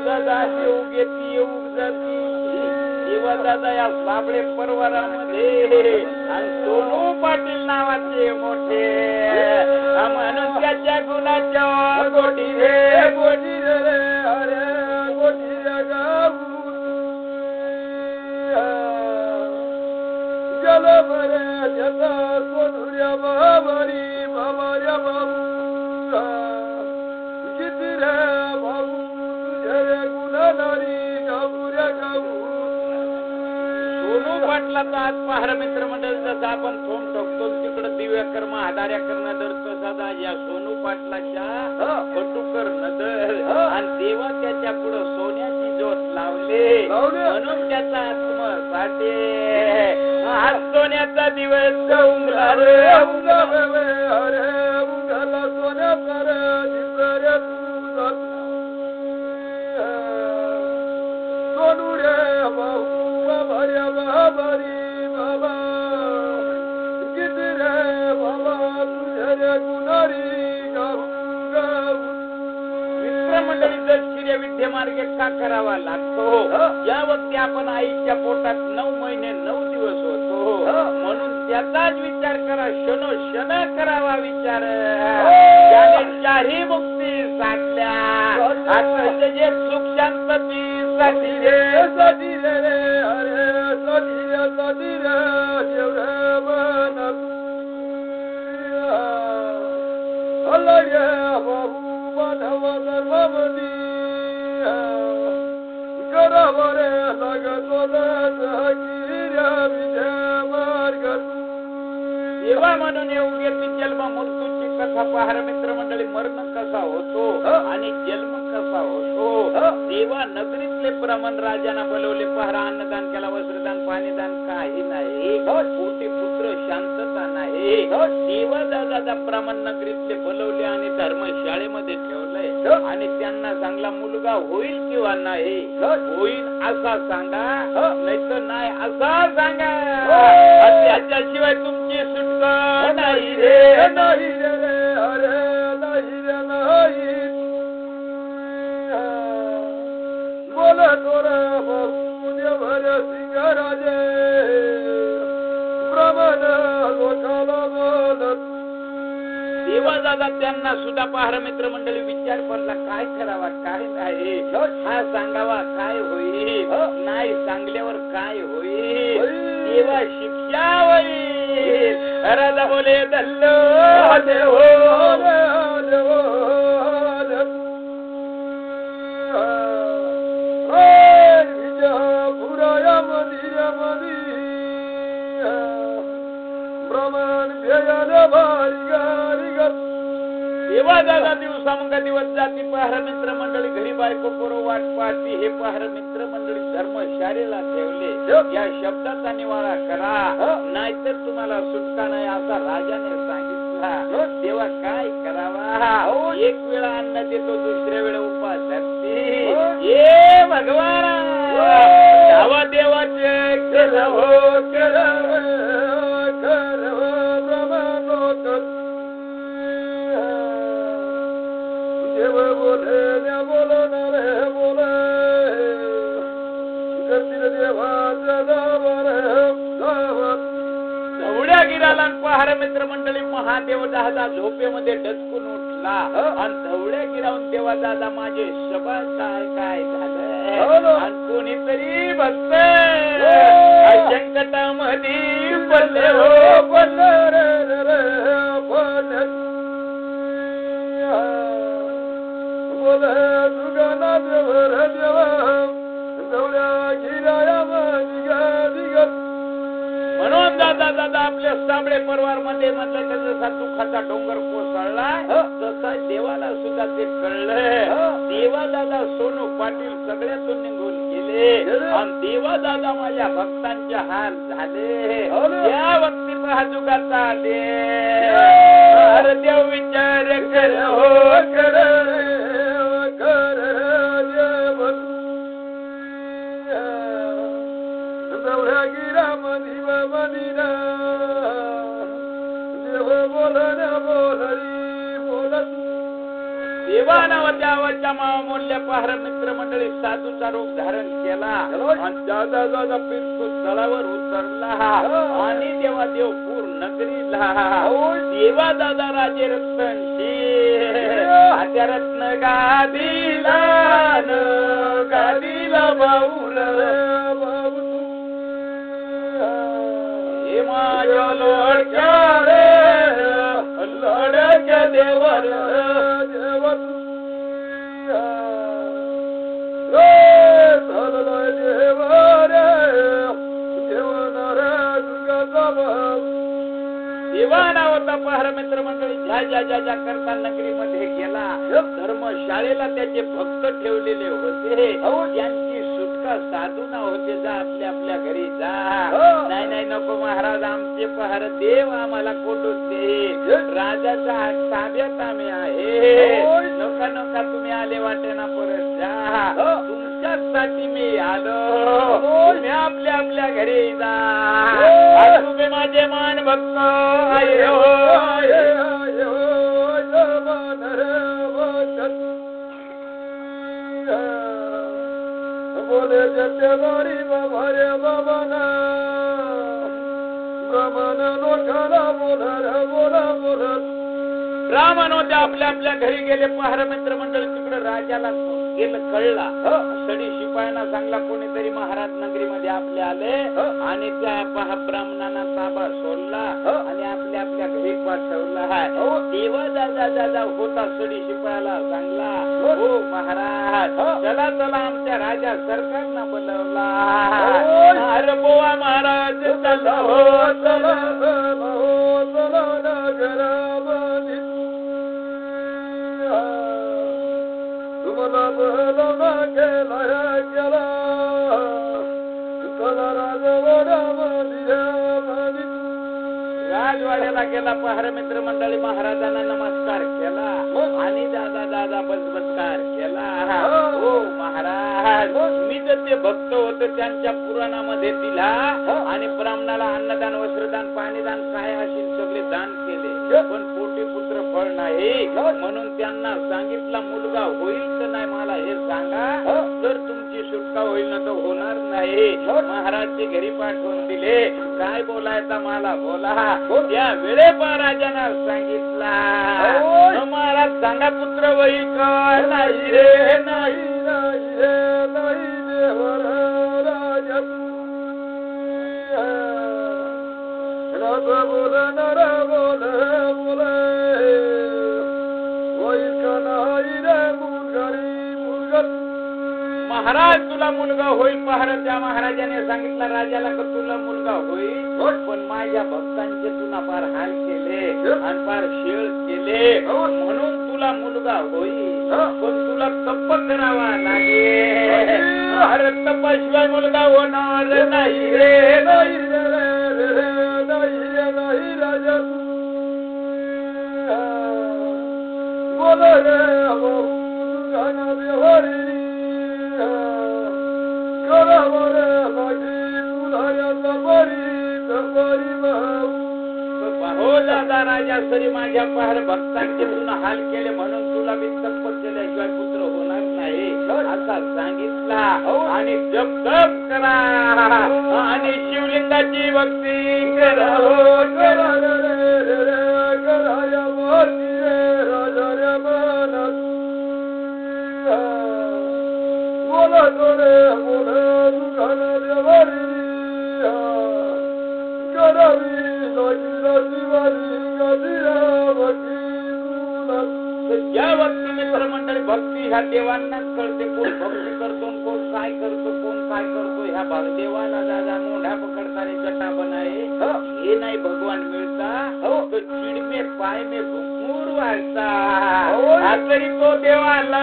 दादा येऊ घेती येऊ जाती देवा दादा या साबळे परिवारामध्ये आणि सोनू पाटील नावाचे मोठे म्हणून त्याच्या गुणाच्या गोटी रे अरे गोटी रे गाऊ जल बरे जता सोनुऱ्या बाबारी बाबाऱ्या बाबू किती रे बाबू तुझे रे गुन्हागारी गाऊऱ्या गाऊ सोनू पाटलाचा आज पहार मित्र मंडळ जसं आपण थोम ठोकतो तिकडे दिव्याकर महादार्या करणं धरतो सदा या सोनू पाटलाच्या कटुकर नदर आणि देवा त्याच्या पुढे सोन्याची ज्योत लावले म्हणून त्याचा आत्मसाठी आज सोन्याचा दिवस उंगला रे उंगला अरे उंगला सोन्याचा रे दिसरे तू सोनू रे भाऊ बाबाऱ्या बाबारी बाबा किती रे बाबा तुझे रे गुणारी गाऊ गाऊ मित्रमंडळीचा शिर्य विद्यमार्गे का करावा लागतो या वक्ती आपण आईच्या पोटात 9 महिने 9 दिवस होतो म्हणून त्याचाच विचार करा क्षणो क्षण करावा विचार त्याने चारही मुक्ती साधल्या आता जे सुख शांतती साठी रे अरे साठी रे देवरे मन अल्लाह रे बाबू माधव धर्ममणी करवरे लागतो दसकिर्या विजय मार्ग देवा म्हणून येऊन येते जन्म मृत्यूची कथा पहार मित्र मंडळी मरण कसा होतो आणि जन्म कसा होतो देवा नगरीतले ब्राह्मण राजांना बोलवले पहारा अन्नदान केला वस्त्रदान पाणीदान काही नाही कोटी पुत्र शांतता नाही देवा दादा ब्राह्मण नगरीतले बोलवले आणि धर्मशाळेमध्ये ठेवलंय आणि त्यांना चांगला मुलगा होईल किंवा नाही होईल असा सांगा नाही तर नाही असा सांगा त्याच्याशिवाय तुमची सुटका नाही रे नाही रे अरे नाही रे नाही बोला तोरा भाऊ देवऱ्या सिंगराजे ब्राह्मण लोकाला बोलत देवा दादा त्यांना सुद्धा पहार मित्र मंडळी विचार पडला काय करावा काय नाही हा सांगावा काय होईल नाही सांगल्यावर काय होईल देवा शिक्षा होईल राजा बोले दल्लो देव पुराया मंदिरा ब्राह्मण भेयाने भारी गारी देवा दादा दिवसा मग दिवस जाती पहार मित्र मंडळी घरी बायको पोरो वाट पाहती हे पहार मित्र मंडळी धर्मशाळेला ठेवले या शब्दाचा निवारा करा नाहीतर तुम्हाला सुटका नाही असा राजाने सांगितला तेव्हा काय करावा एक वेळा अन्न देतो दुसऱ्या वेळा उपास धरते हे भगवान धावा देवाचे केलं हो केलं देव बोले न बोलो न रे बोले करतील देवाचा धवड्या गिराला पहार मित्र मंडळी महादेव दादा झोपेमध्ये डचकून उठला आणि धवड्या गिरावून देवा दादा माझे शबा काय काय झालं आणि कोणीतरी भक्त संकटामध्ये पडले हो पडले रे पडले बोले दुगाना देवर देव दवड्या गिराया म्हणून दादा दादा आपल्या साबळे परिवार मध्ये म्हटलं की जसा दुःखाचा डोंगर कोसळला तसा देवाला सुद्धा ते कळलं देवा दादा सोनू पाटील सगळ्यातून निघून गेले आणि देवा दादा माझ्या भक्तांचे हाल झाले या वक्ती महाजुगाचा आले देव विचार कर हो कर गिरा मधीवा मधीरा देव बोल न बोलरी बोलत देवा नावाच्या आवाच्या मामूल्य पहार मित्र मंडळी साधूचा रूप धारण केला आणि दादा पिरतू तळावर उतरला आणि देवा देवपूर नगरीला देवा दादा राजे रत्नशी आत्या रत्न गादीला बाऊल हे माझ्या लोडक्या लडक्या देवर देवाना होता पहार मित्र मंडळी ज्या करता नगरीमध्ये गेला धर्मशाळेला त्याचे भक्त ठेवलेले होते यांची सुटका साधू ना होते जा आपल्या आपल्या घरी जा नाही नको महाराज आमचे पहार देव आम्हाला कोंडून दे राजाच्या ताब्यात आम्ही आहे नका तुम्ही आले वाटेना परत जा तुमच्यासाठी मी आलो तुम्ही आपल्या आपल्या घरी जा तुम्ही माझे मान भक्त बोले जते बारी बाबा रे बाबा ना ब्राह्मण लोकाला बोला ब्राह्मण होते आपल्या आपल्या घरी गेले पहार मित्र मंडळ तिकडे राजाला गेलं कळला सडी शिपायांना सांगला कोणीतरी महाराज नगरीमध्ये आपले आले आणि त्या ब्राह्मणांना ताबा सोडला आणि आपल्या आपल्या घरी पाठवला देवा दादा होता सडी शिपायाला सांगला हो महाराज चला आमच्या राजा सरकारनं बोलवला अरे बोवा महाराज चला तुम्हाला बोलवला गेला राजवाड्याला गेला पहार मित्र मंडळी महाराजांना नमस्कार केला आणि दादा बसकार केला हो महाराज मी जर ते भक्त होते त्यांच्या पुराणामध्ये दिला आणि ब्राह्मणाला अन्नदान वस्त्रदान पाणीदान काय असेल सगळे दान केले पण पोटी पुत्र फळ नाही म्हणून त्यांना सांगितला मुलगा होईल तर नाही मला हे सांगा जर तुमची सुटका होईल ना तर होणार नाही महाराजचे घरी पाठवून दिले काय बोलायचा मला बोला त्या वेळे राजांना सांगितला महाराज सांगा पुत्र होईल का नाही रे नाही देवर राजा बोल महाराज तुला मुलगा होईल पहार त्या महाराजाने सांगितलं राजाला का तुला मुलगा होईल पण माझ्या भक्तांचे तुला फार हाल केले आणि फार शेळ केले म्हणून तुला मुलगा होईल पण तुला तप करावा लागेल अरे तपाशिवाय मुलगा होणार नाही रे नाही राजा बोल रे हो दादा राजा सरी माझ्या पहार भक्तांचे तुला हाल केले म्हणून तुला मी तप केल्याशिवाय पुत्र होणार नाही असा सांगितला आणि जप तप करा आणि शिवलिंगाची भक्ती करा ज्या भक्ती मित्र मंडळी भक्ती ह्या देवांना कळते कोण भक्ती करतो कोण काय करतो ह्या देवाला दादा मोढ्या पकडताना जटा बनाये हे नाही भगवान मिळता तो चिडमे पाय में भुकूर वाढता तरी तो देवाला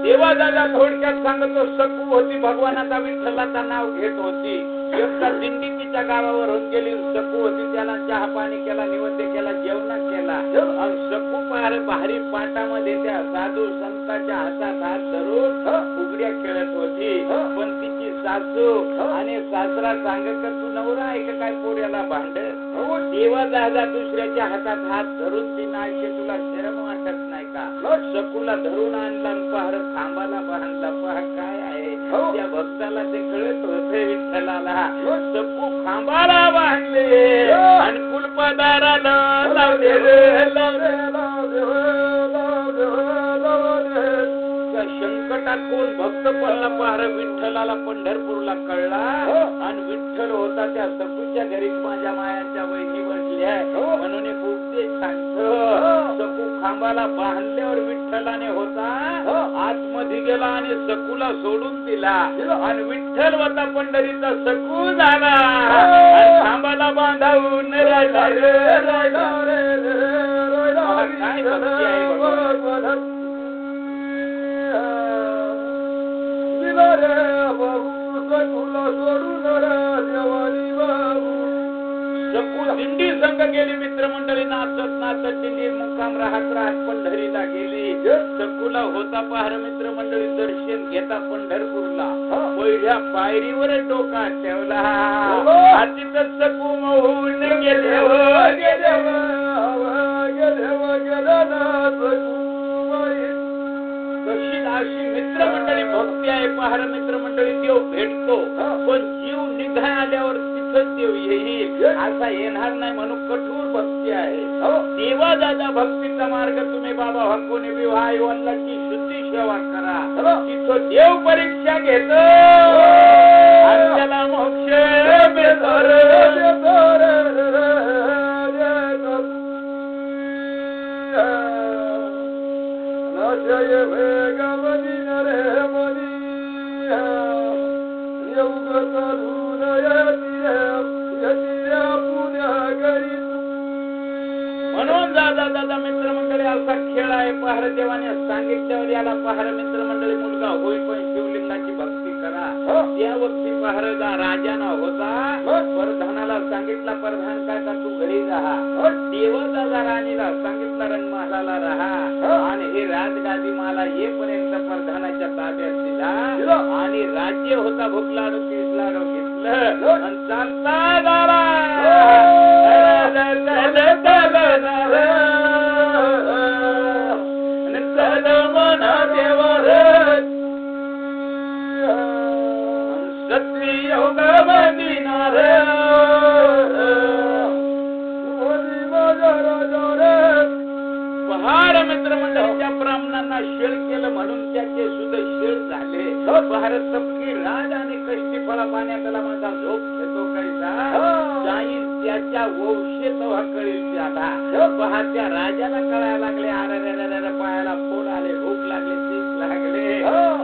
देवा दादा थोडक्यात सांगतो, सकू होती भगवानाचा विठ्ठलाचा नाव घेत होती. एकदा दिंडी तिच्या गावावर होत गेली. सकू होती, त्याला चहा पाणी केला, निवेद्य केला, जेवण केला. सकू भारी पाटामध्ये त्या साधू संतांच्या हातात हात धरून फुगड्या खेळत होती. पण तिची सासू आणि सासरा सांगत, तू नवरा आहे का काय पोऱ्याला भांड? देवा दादा दुसऱ्याच्या हातात हात धरून ती नाचते, तुला शरम वाटत नाही का? सकूला धरून आणला, पहार खांबाला बांधला. पहा काय आहे, त्या भक्ताला ते कळत होते विठ्ठलाला. सकू खांबाला बांधले आणि कुलपदाराला लावले. संकटात कोण भक्त पडला पहार विठ्ठलाला पंढरपूरला कळला. आणि विठ्ठल होता त्या सकूच्या घरी माझ्या मायाच्या वैनी बसल्या म्हणून एक उपदेश सांगतो. सकू खांबाला बांधल्यावर विठ्ठलाने होता आतमध्ये गेला आणि सकूला सोडून दिला. आणि विठ्ठल होता पंढरीचा, सकू झाला खांबाला बांधावून राहिला. काय भक्ती आहे भगवान. सकू दिंडी संघ गेली, मित्रमंडळी नाचत नाचत दिंडी मुक्काम राहत पंढरीला गेली. सकूला होता पहार मित्रमंडळी दर्शन घेता पंढरपूरला. पहिल्या पायरीवर डोका ठेवला. तिथं सकू होऊन गेले. कशी अशी मित्रमंडळी भक्ती आहे पहार मित्रमंडळी. देव भेटतो पण जीव निघा आल्यावर तिथंच देव येईल असा येणार नाही म्हणून कठोर भक्ती आहे. देवा दादा भक्तीचा मार्ग तुम्ही बाबा हक्कोने विवाह वल्लाची शुद्धी सेवा करा. तिथं देव परीक्षा घेतो आणि त्याला मोक्ष म्हणून दादा मित्रमंडळी असा खेळ आहे. पहार देवाने सांगितल्यावर याला पहार मित्रमंडळी मुलगा होई पण शिवलिंगाची भक्ती करा. त्या वक्ती पहार राजाना होता परधानाला सांगितला, परधान काय का तू घरी राहा. देवा दादा राणीला सांगितला रणमहालाला राहा आणि हे राजगादी मला येपर्यंत परधानाच्या ताब्यात दिला. आणि राज्य होता भुकलाडू किसलाडू घेतलं आणि चालता झाला. पहार मित्रमंडळीच्या ब्राह्मणांना शेळ केलं म्हणून त्याचे सुद्धा शेळ झाले. पहार तपकी राज आणि कष्टी फळा पाण्याला माझा झोप घेतो कैसा जाईल त्याच्या वंशे तेव्हा कळील त्याला. पहा त्या राजाला कळायला लागले. अरे पायाला फोड आले, भूक लागले, तीस लागले,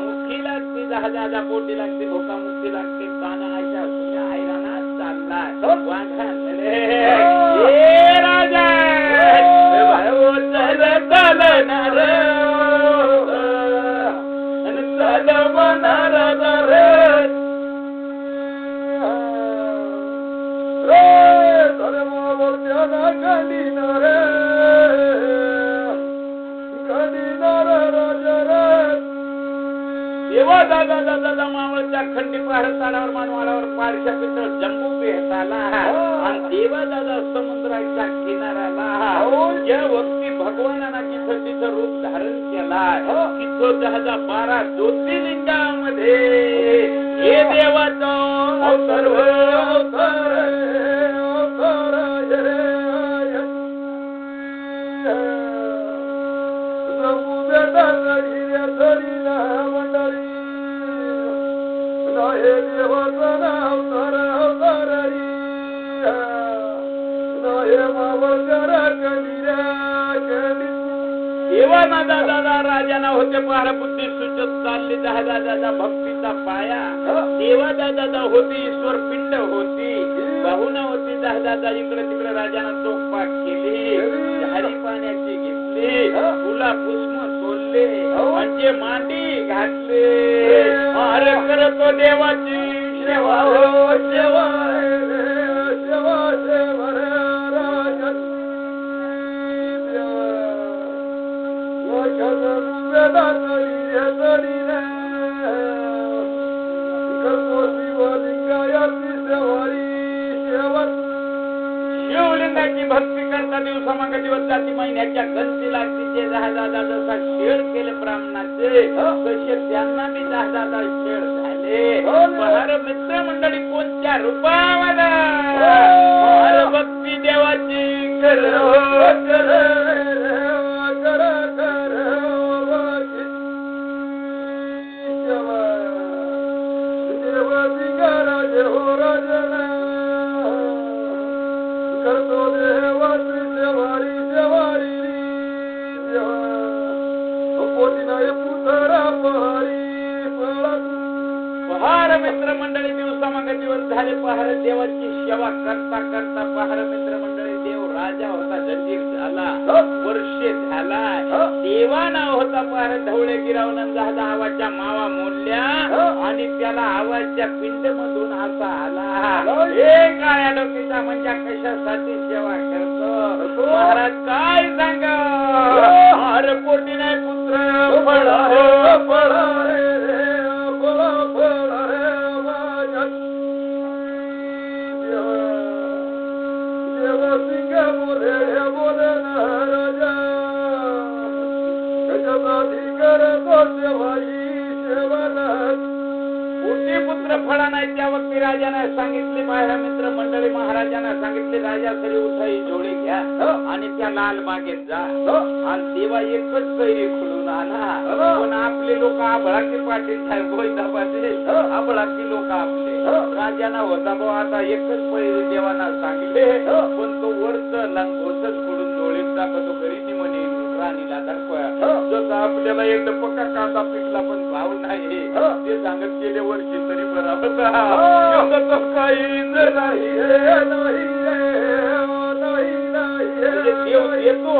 मुखी लागते, जहाजा पोटी लागते, भोका मुक्ती लागते. कानाच्या सुन्या हैराणात चाललाय वाघा राजा देवा दादा मावळच्या खंडी पहार ताडावर मानवाडावर पारशा पितळ जम्बू भेटाला. आणि देवा दादा समुद्राच्या किनाऱ्याला ज्या वक्ती भगवानाना जिथं तिथं रूप धारण केला तिथं 12 ज्योतिर्लिंगामध्ये हे देवाचा सर्व देवाना दादा राजाना होते पहार बुद्धी सुचत चालली. दादा भक्तीचा पाया. देवा दादा होती ईश्वर पिंड होती. बहुना होती दादा इकडे तिकडे राजाना चोखपाट केली. झाडी पाण्याची घेतली, फुला पुष्प सोडले. घातले म्हणजे मांडी घातले अरे करतो देवाची सेवा सेवा सेवा सेवा राजा शिवलिंगाची भक्ती करता दिवसामाग दिवस जाती महिन्याच्या गंती लागती जे जहाजाचा जसा शेळ केले ब्राह्मणाचे तसे त्यांना मी जहाजाचा शेळ झाले पहार मित्र मंडळी कोणत्या रूपामध्ये भक्ती देवाची कर पहार मित्र मंडळी दिवसामागे दिवस झाले पहार देवाची सेवा करता करता पहार मित्र मंडळी देव राजा होता जंजीर झाला वर्षे झाला देवा नाव होता पहार ढवळे गिरावून जहाजा आवाजच्या मावा मोडल्या आणि त्याला आवाजच्या पिंड मधून असा आला हे काळ्या डोकीचा म्हणजे कशासाठी सेवा करतो महाराज काय सांगा अरे पोटी नाही पुत्र फळ पुत्र फळा नाही त्या वक्ती राजाने सांगितले पहार मित्र मंडळी महाराजांना सांगितले राजा तरी उठाई जोडी घ्या आणि त्या लाल बागेत जा आणि तेव्हा एकच कैरी खुडून आणा पण आपले लोक आबळाकी पाटील साहेब गोविंदाबाचे आबळाकी लोक आपले राजाना होता भाऊ आता एकच पैरी देवाना सांगितले पण तो वरच लंगोचच खुडून जोडीत टाकतो घरी म्हणे राणीला दाखवा जसं आपल्याला एक पक्का कांदा पिकला पण भाव नाही ते सांगत गेले वर्षी तरी बरोबर काही नाही देव येतो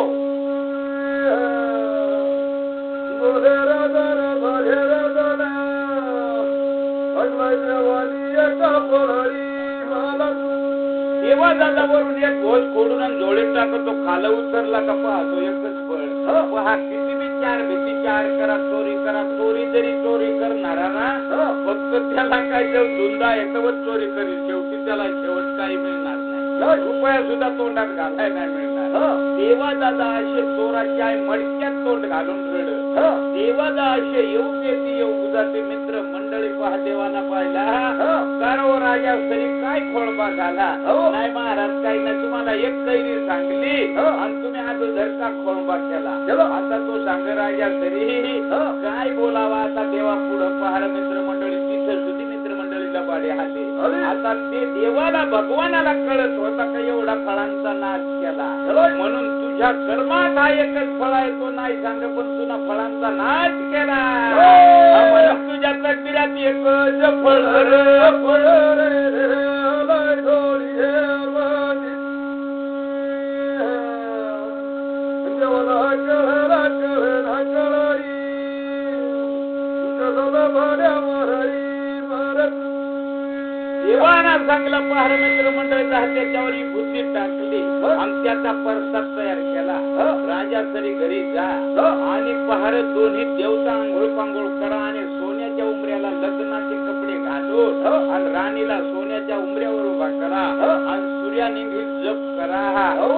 तेव्हा दादावरून एक घोष खोडून आणि जोडीत टाकतो खाला उतरला का पाहतो एकच फळ हा किती विचार भीती चार करा चोरी जरी चोरी करणारा ना फक्त त्याला काय जेव धुंदा येतवच चोरी करील शेवटी त्याला शेवट काही मिळणार नाही रुपया सुद्धा तोंडात घालाय नाही मिळणार तेव्हा दादा असे चोराची आई मडक्यात तोंड घालून रड तेव्हा दा असे येऊ देते येऊ जाते मित्र मंडळी पहा देवाना पाहिला गारो राजा तरी काय खोळबा झाला नाही महाराज काही नाही तुम्हाला एक कैरी सांगली आणि तुम्ही आज धरका खोळबा केला आता तो सांग राजा तरी काय बोलावा आता देवा पुढं पहार मित्र मंडळी तिथं सुधी मित्र मंडळीला पाडे आले आता ते देवाला भगवानाला कळत होता का एवढा फळांचा नाश केला म्हणून तुझ्या कर्मात हा एकच फळ आहे तो नाही सांग पण तुला फळांचा नाश केला म्हणून तुझ्या तकदीरात एकच फळ देवाना चांगला पहार मित्र मंडळ त्याच्यावर ही बुद्धी टाकली आणि त्याचा परसाद तयार केला राजा तरी घरी जा आणि पहार दोन्ही देवता आंघोळ पांघोळ करा आणि सोन्याच्या उमऱ्याला लग्नाचे कपडे घालून आणि राणीला सोन्याच्या उमऱ्यावर उभा करा आणि सूर्यानिंगी जप करा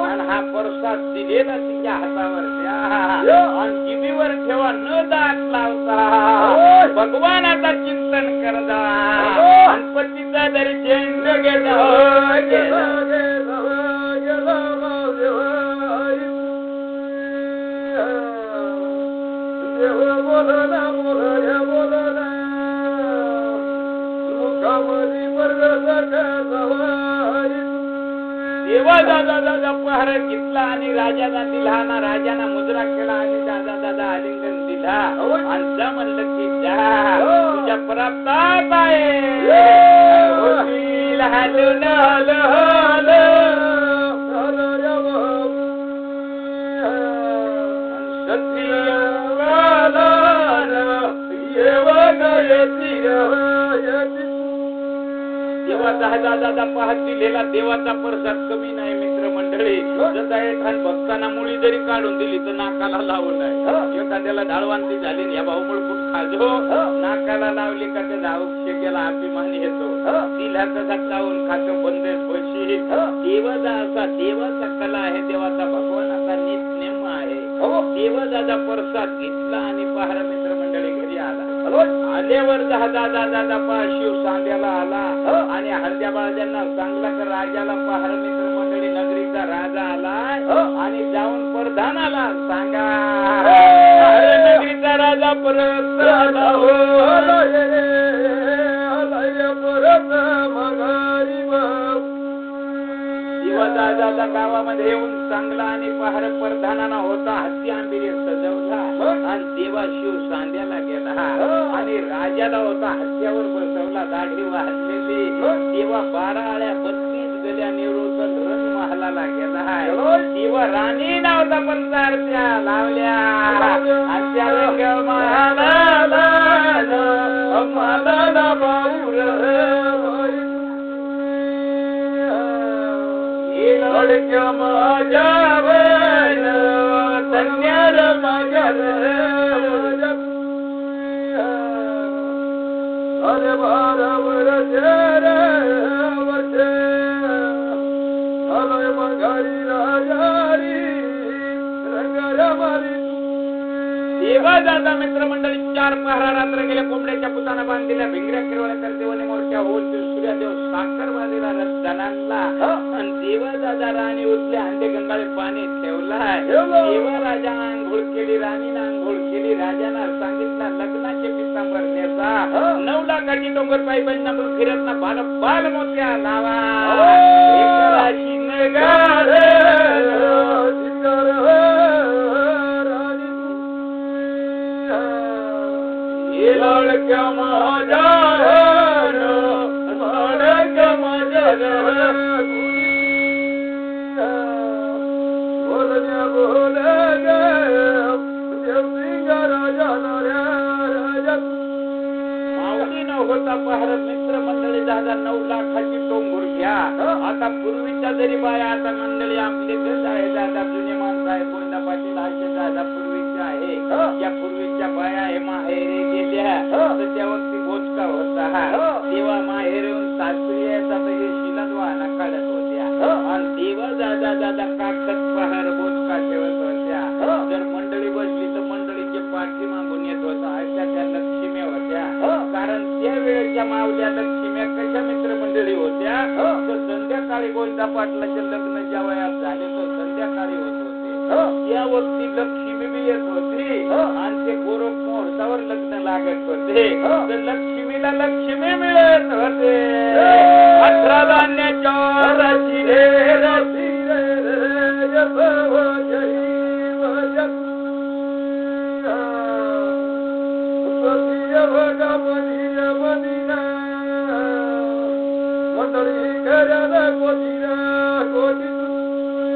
आणि हा परसाद दिलेला तिच्या हातावर द्या आणि जिभीवर ठेवा न दात लावता भगवानाचा चिंतन करता आणि पतीचा दर्शन देवा दादा पहार घेतला आणि राजाला दिला ना राजाना मुद्रा केला आणि दादा आलिंगन दिला आणि जा म्हणलं की जा तुझ्या प्राप्तात आहे तेव्हा दादा पाहत दिलेला देवाचा प्रसाद कमी नाही मित्रमंडळी. जसा एखाद भक्तांना मुळी जरी काढून दिली तर नाकाला लावू नाही. एखाद्याला ढाळवांती झाली या भाऊ मुळकुट खाजो नाकाला लावली का ते धावशेला अभिमान येतो. तिला तसा चावून खातो बंदेच बशी. देवाचा असा देवाचा कला आहे, देवाचा भगवानाचा नित्यनेम आहे. देवाचा प्रसाद घेतला आणि पहारा मित्रमंडळी घरी आला. आल्यावर दादा पहा शिव सांग्याला आला आणि हळद्या बाळद्यांना सांगला तर राजाला पहार मित्रमंडळी नगरीचा राजा आलाय आणि जाऊन प्रधान आला. सांगा नगरीचा राजा परत आला हो परत माघारी. दादा गावामध्ये येऊन चांगला आणि पहार प्रधानाना होता हत्ती आंबिरे सजवला आणि देवा शिव सांध्याला गेला आणि राजाला होता हत्यावर बसवला दाढी वाहलेली. देवा 12 आळ्या 32 गल्या निवडून रण महालाला गेला. देवा राणी नव्हता पण चारत्या लावल्या आणि त्या रंग महालाला लडक्या माझ्या बन तन्यार माझ्या अरे 12 वर्षे वर्षे अरे मघारी राजारी रंगारा मारी. देवा दादा मित्रमंडळी 4 पहारा रात्र गेल्या. कोंबड्याच्या पुताना बांधलेल्या भिंगऱ्या किरवळ्या करदेवाने मोर्च्या होत सूर्यादेव साखर बांधलेला रस्त्याला आणि देवा दादा राणी उठले अंडे गंगाळे पाणी ठेवला. देवा राजा आंघोळ केली, राणीनं आंघोळ केली. राजानं सांगितलं लग्नाचे पितांबर नेसा 9 लाखाची डोंगर पायी बंद फिरत ना बाल मोत्या लावा एकराशी नगार लडक्या माझ्या लडक्या माझ्या बोलण्या बोल राजा माऊली न होता पहार मित्रमंडळी दादा 9 लाखाची टोंगूर घ्या. आता पूर्वीच्या जरी बाया आता मंडळी आपले गज आहे दादा जुने माणसं आहे गोंदा पाटील असे दादा पूर्वीच्या आहे. या पूर्वीच्या बाया हे माहेरे गेल्या तर त्या वक्ती बोचका होता. तेव्हा माहेरून सासरी यायचा तर हे शिलाद वाहना काढत होत्या आणि देवा दादा काकत पहार बोचका ठेवत होत्या. जर मंडळी बसली तर मंडळीचे पाठी मागून येत होता. अशा त्या लक्ष्मी होत्या. कारण त्या वेळेच्या मावल्या लक्ष्म्या कशा मित्रमंडळी होत्या तर संध्याकाळी गोंदा पाटलाचे लग्न ज्या वयात झाले तर संध्याकाळी होत होते. या वक्ती लक्ष्मी बी येत होती आणि ते गोरख मुहूर्तावर लग्न लागत होते तर लक्ष्मीला लक्ष्मी मिळत होते. 18 धान्याच्या रची रे रची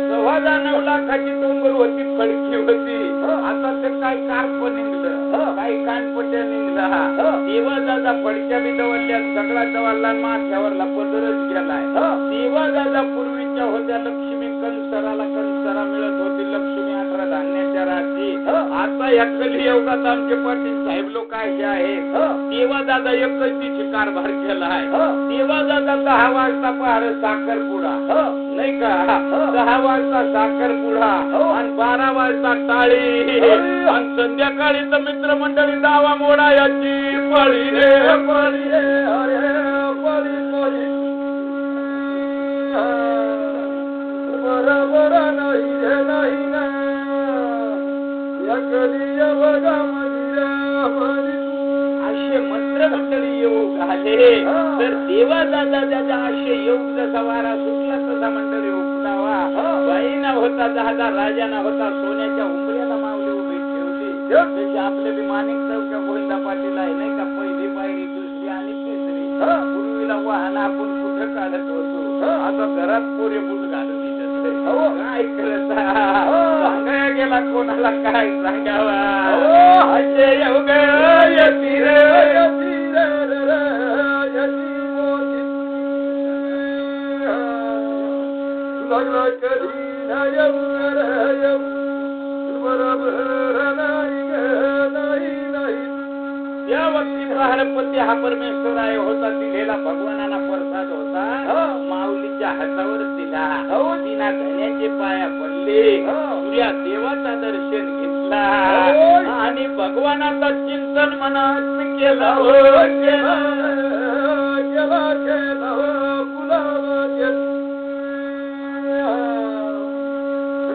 सव्वा 9 लाखाची डोंगर होती खडकी होती. आता ते काय कार्प निघलं काही कानपट्या निघला. देवा दादा फडक्या बी दवडल्या सगळा दवाला माथ्यावरला पदरच गेलाय. देवा दादा पूर्वीच्या होत्या लक्ष्मी कंसरा मिळत होती. लक्ष्मी 18 धान्याच्या राशी. आता या कली एवढाच आमचे पाटील साहेब लोक असे आहेत. देवा दादा एकच तिची कारभार केला आहे. देवा दादा 10 वाजता पहार साखरपुडा नाही का 10 वाजता साखरपुडा आणि 12 वाजता टाळी आणि संध्याकाळी तर मित्रमंडळी दावा मोडा याची पळी रे पळी रे अरे पळी पळी बरोबर नाही रे नाही ना असे मंत्रमंडळी योग आले तर देवा दादा असे योग जसा वारा सुटला तसा मंडळी उपलावा. बाईना होता दादा राजाना होता सोन्याच्या उंबऱ्याला मावली उभी ठेवली. जसे आपले बी माणिक चौक्या गोविंदा पाटील आहे नाही का पहिली पायरी दुसरी आणि तिसरी. पूर्वीला वाहन आपण कुठं काढत होतो आता घरात पोरे बुट घालून काय करता सांगाया गेला कोणाला काय सांगावा असे योग यती रे लग्न कधी बरोबर नाही या वक्ती प्रहारपती हा परमेश्वर आहे होता दिलेला भगवानाला प्रसाद होता माऊलीच्या हातावर दिला तिना धन्याचे पाया पडले सूर्या देवाचा दर्शन घेतला आणि भगवानाचा चिंतन मनात केला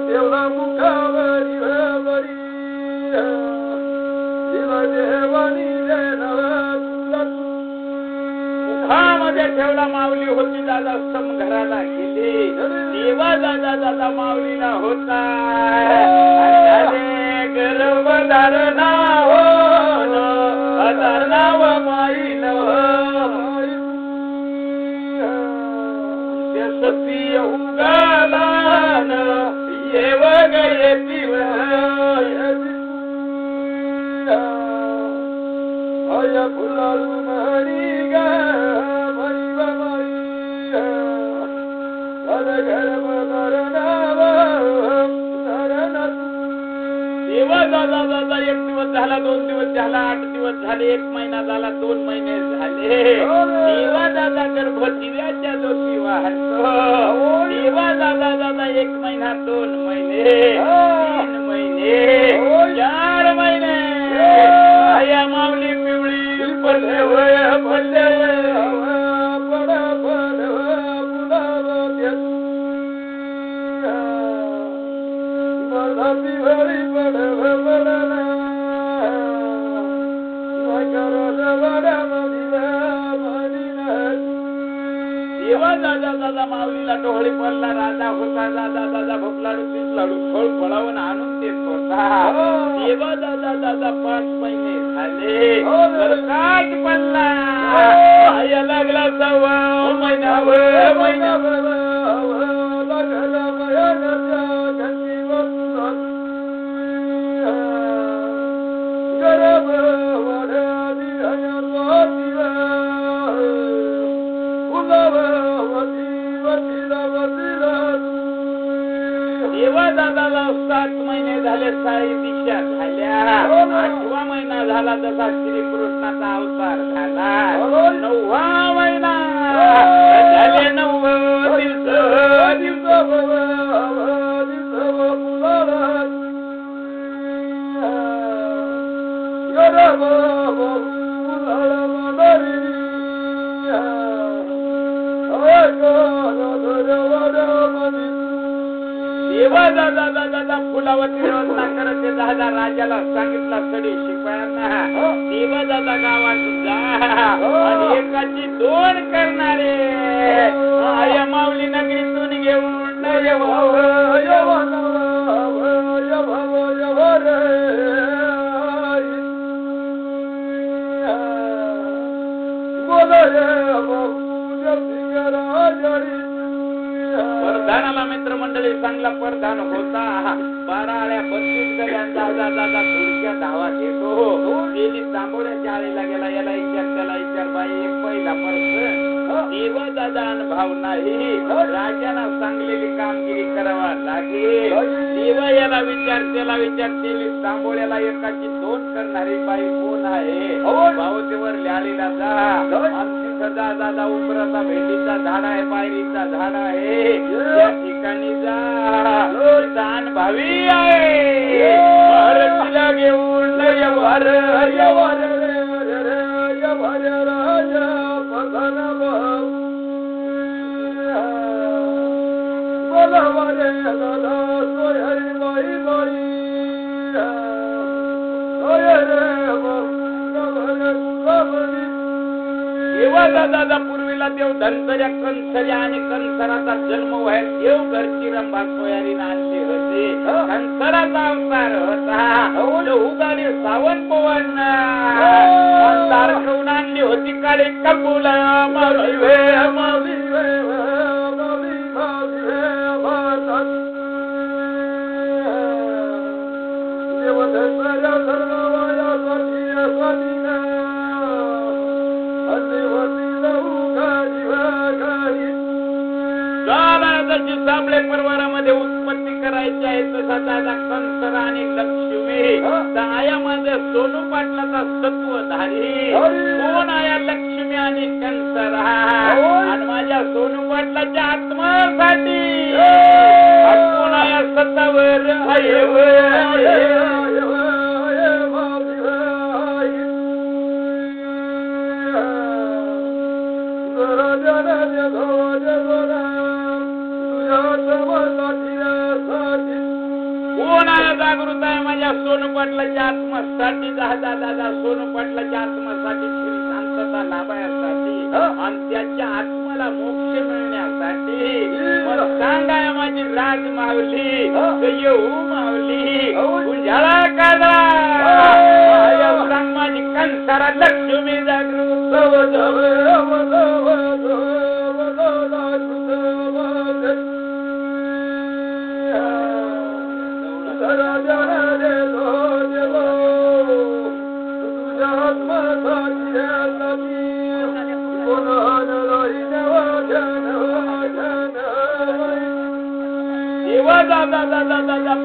देवला मुखावरी देवानी मुखामध्ये ठेवला माऊली होती दादा घराला गेले देवा दादा दादा माऊलीला होता गर्भधारणा हो नाव माईल सती उगाला येव गये अय फुलारू मणी गा देवा दादा दादा 1 दिवस झाला 2 दिवस झाला 8 दिवस झाले 1 महिना झाला 2 महिने झाले देवा दादा गर्भ दिव्याच्या ज्योती वाहतो देवा दादा दादा 1 महिना 2 महिने 3 महिने 4 महिने आया माऊली पिवळी पडले वय पडले देवा दादा दादा माऊलीला डोहळी पडला राजा होता दादा दादा भोपलाडू पिसलाडू फळ फळावून आणून देत होता देवा दादा दादा 5 महिने झाले तर काच पडला आया लागला 6वा महिना देवा दादाला 7 महिने झाले 6 दिशा झाल्या 8वा महिना झाला जसा श्रीकृष्णाचा अवतार झाला 9वा महिना झाले 9 दिवस देवा दादा दादा फुलावती रत्ना करत दादा राजाला सांगितला सडी शिपायांना देवा दादा गावात जा आणि एकाची 2 करणारे आया माऊली नगरीतून घेऊन परधानाला मित्रमंडळी चांगला परधान होता 12 आळ्या 32 गड्या दादा दादा थोडक्या धावा घेतो गेली तांबोळ्याच्या आळीला गेला याला विचार त्याला विचार बाई एक पहिला प्रश्न देवा दादा अनुभव नाही राजाला चांगलेली कामगिरी करावा लागेल देवा याला विचार त्याला विचार केली तांबोळ्याला एकाची 2 करणारी बाई कोण आहे भावतेवर ल्याळीला जा सदा दादा उंबराचा भेंडीचा झाड आहे पायरीचा झाड आहे त्या ठिकाणी जा दान भावी आहे तिला घेऊन यवर राजा बोलवारे दादा सोयरी बाई बाई देवा दादा पूर्वीला देव धनसऱ्या कंसऱ्या आणि कंसराचा जन्म व्हायला देव घरची रंभा सोयारीने आणली होती कंसराचा अवतार होता उगाडी सावन पवन तारखवून आणली होती काळी कबूला मावी वे मावी वे मावी मावी वे साऱ्या धर्मावाया स्वातीना अन्यवती जाऊ गाडी जशी साबळे परिवारामध्ये उत्पत्ती करायची आहे तसा दादा कंसर आणि लक्ष्मी आया माझ्या सोनू पाटलाचा सत्वधारी कोण आया लक्ष्मी आणि कंसर आणि माझ्या सोनू पाटलाच्या आत्मासाठी कोण आया सत्तावर कोणाला जागृत आहे माझ्या सोनू पाटलाच्या आत्मासाठी दादा दादा सोनू पाटलाच्या आत्मासाठी श्री शांतता लाभायासाठी आणि त्याच्या आत्माला मोक्ष मिळण्यासाठी मग सांगाय माझी राज मावली येऊ मावली गुंजाळा काढा सांग माझी कंसारा लक्ष्मी जागृत